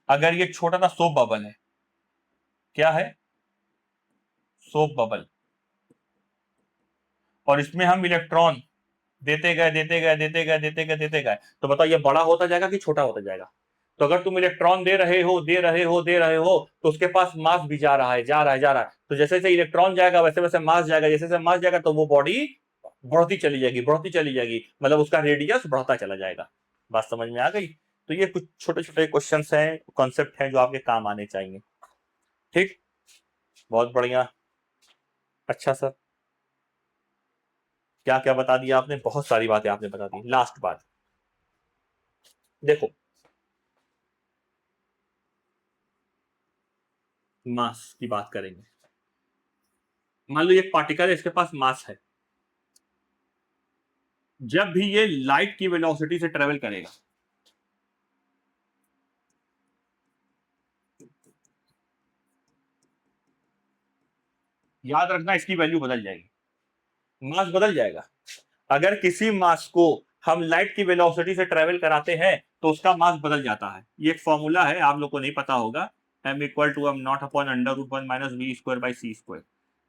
अगर ये छोटा सा सोप बबल है, क्या है? सोप बबल, और इसमें हम इलेक्ट्रॉन देते गए देते गए देते गए देते गए देते गए, तो बताओ ये बड़ा होता जाएगा कि छोटा होता जाएगा? तो अगर तुम इलेक्ट्रॉन दे रहे हो दे रहे हो दे रहे हो तो उसके पास मास भी जा रहा है जा रहा है जा रहा है, तो जैसे जैसे इलेक्ट्रॉन जाएगा वैसे वैसे मास जाएगा, जैसे जैसे मास जाएगा तो वो बॉडी बढ़ती चली जाएगी बढ़ती चली जाएगी, मतलब उसका रेडियस बढ़ता चला जाएगा। बात समझ में आ गई? तो ये कुछ छोटे छोटे क्वेश्चन हैं, कॉन्सेप्ट हैं जो आपके काम आने चाहिए। ठीक, बहुत बढ़िया। अच्छा सर, क्या क्या बता दिया आपने, बहुत सारी बातें आपने बता दी। लास्ट बात देखो, मास की बात करेंगे। मान लो एक पार्टिकल है, इसके पास मास है, जब भी ये लाइट की वेलोसिटी से ट्रेवल करेगा, याद रखना इसकी वैल्यू बदल जाएगी, मास बदल जाएगा। अगर किसी मास को हम लाइट की वेलोसिटी से ट्रेवल कराते हैं तो उसका मास बदल जाता है। ये एक फॉर्मूला है, आप लोग को नहीं पता होगा, m equal to m not upon under root 1 minus V square by C square.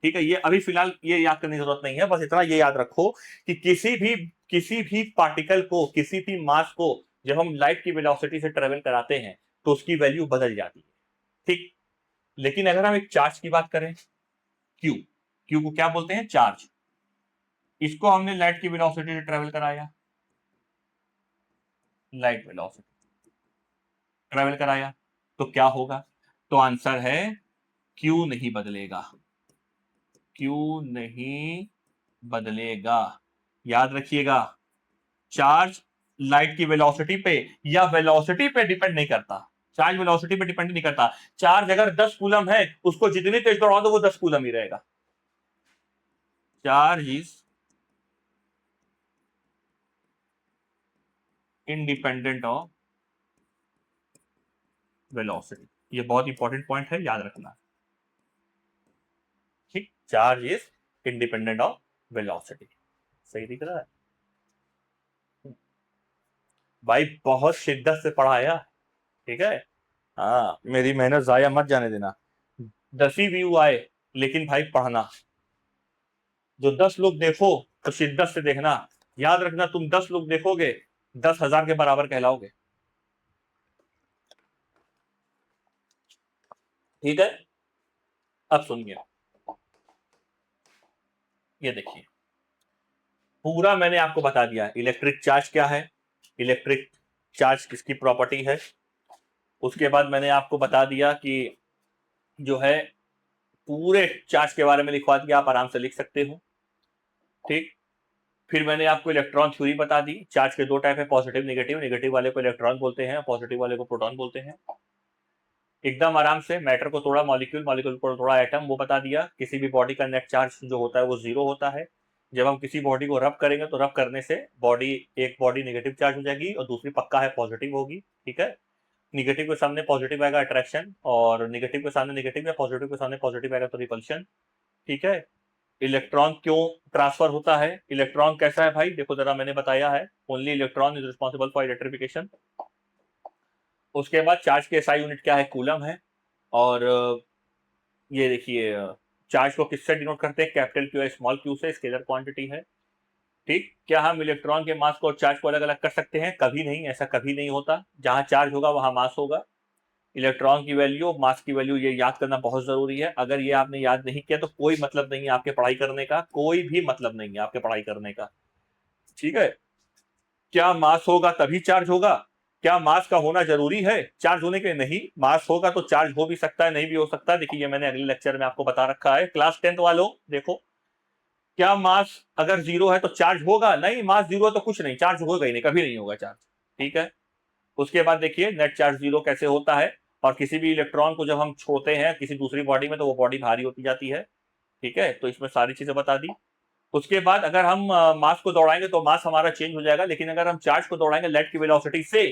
ठीक है, ये अभी फिलहाल ये याद करने की जरूरत नहीं है, बस इतना ये याद रखो कि किसी भी पार्टिकल को, किसी भी मास को जब हम लाइट की वेलोसिटी से ट्रेवल कराते हैं तो उसकी वैल्यू बदल जाती है। ठीक, लेकिन अगर हम एक चार्ज की बात करें, क्यू, क्यू को क्या बोलते हैं? चार्ज। इसको हमने लाइट की वेलोसिटी से ट्रेवल कराया, लाइट वेलोसिटी ट्रेवल कराया, तो क्या होगा? तो आंसर है क्यू नहीं बदलेगा, क्यू नहीं बदलेगा। याद रखिएगा, चार्ज लाइट की वेलोसिटी पे या वेलोसिटी पे डिपेंड नहीं करता, चार्ज वेलोसिटी पे डिपेंड नहीं करता। चार्ज अगर 10 कूलम है, उसको जितनी तेज दौड़ा दो वो 10 कूलम ही रहेगा। Charge is independent of velocity. ये बहुत इंपॉर्टेंट पॉइंट है, याद रखना। ठीक, charge is independent of velocity. सही दिख रहा है भाई? बहुत शिद्दत से पढ़ाया, ठीक है। हाँ, मेरी मेहनत जाया मत जाने देना। 10 ही व्यू आए, लेकिन भाई पढ़ना। जो 10 लोग देखो तो शिद्दत से देखना। याद रखना, तुम 10 लोग देखोगे 10,000 के बराबर कहलाओगे। ठीक है, अब सुनिए, ये देखिए, पूरा मैंने आपको बता दिया इलेक्ट्रिक चार्ज क्या है, इलेक्ट्रिक चार्ज किसकी प्रॉपर्टी है। उसके बाद मैंने आपको बता दिया कि जो है पूरे चार्ज के बारे में लिखवा दिया, आप आराम से लिख सकते हो। ठीक, फिर मैंने आपको इलेक्ट्रॉन थ्योरी बता दी। चार्ज के 2 टाइप है, पॉजिटिव नेगेटिव। नेगेटिव वाले को इलेक्ट्रॉन बोलते हैं, पॉजिटिव वाले को प्रोटॉन बोलते हैं। एकदम आराम से मैटर को तोड़ा, मॉलिक्यूल, मॉलिक्यूल को तोड़ा एटम, वो बता दिया। किसी भी बॉडी का नेट चार्ज जो होता है वो 0 होता है। जब हम किसी बॉडी को रब करेंगे तो रब करने से एक बॉडी नेगेटिव चार्ज हो जाएगी और दूसरी पक्का है पॉजिटिव होगी। ठीक है, निगेटिव के सामने पॉजिटिव आएगा अट्रैक्शन, और निगेटिव के सामने निगेटिव या पॉजिटिव के सामने पॉजिटिव आएगा तो रिपल्शन। ठीक है, इलेक्ट्रॉन क्यों ट्रांसफर होता है? इलेक्ट्रॉन कैसा है भाई, देखो जरा, मैंने बताया है, only electron is responsible for electrification. उसके बाद चार्ज के एसआई यूनिट क्या है? कूलम है। और ये देखिए, चार्ज को किससे डिनोट करते हैं? कैपिटल क्यू या स्मॉल क्यू से, स्केलर क्वांटिटी है। ठीक, क्या हम इलेक्ट्रॉन के मास को और चार्ज को अलग अलग कर सकते हैं? कभी नहीं, ऐसा कभी नहीं होता। जहां चार्ज होगा वहां मास होगा। इलेक्ट्रॉन की वैल्यू, मास की वैल्यू, ये याद करना बहुत जरूरी है। अगर ये आपने याद नहीं किया तो कोई मतलब नहीं है आपके पढ़ाई करने का, कोई भी मतलब नहीं है आपके पढ़ाई करने का। ठीक है, क्या मास होगा तभी चार्ज होगा? क्या मास का होना जरूरी है चार्ज होने के? नहीं, मास होगा तो चार्ज हो भी सकता है, नहीं भी हो सकता। देखिए, ये मैंने अगले लेक्चर में आपको बता रखा है। क्लास 10th वालों देखो, क्या मास अगर 0 है तो चार्ज होगा? नहीं, मास 0 है तो कुछ नहीं, चार्ज होगा ही नहीं, कभी नहीं होगा चार्ज। ठीक है, उसके बाद देखिए नेट चार्ज 0 कैसे होता है। और किसी भी इलेक्ट्रॉन को जब हम छोड़ते हैं किसी दूसरी बॉडी में तो वो बॉडी भारी होती जाती है। ठीक है, तो इसमें सारी चीजें बता दी। उसके बाद अगर हम मास को दौड़ाएंगे तो मास हमारा चेंज हो जाएगा, लेकिन अगर हम चार्ज को दौड़ाएंगे लाइट की वेलोसिटी से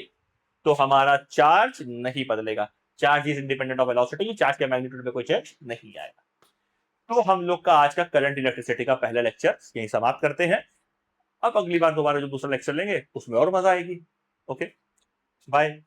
तो हमारा चार्ज नहीं बदलेगा। Charge is independent of velocity, charge के मैग्नीट्यूड में कोई चेंज नहीं आएगा। तो हम लोग का आज का करंट इलेक्ट्रिसिटी का पहला लेक्चर यही समाप्त करते हैं। अब अगली बार दोबारा जो दूसरा लेक्चर लेंगे उसमें और मजा आएगी। Okay, bye.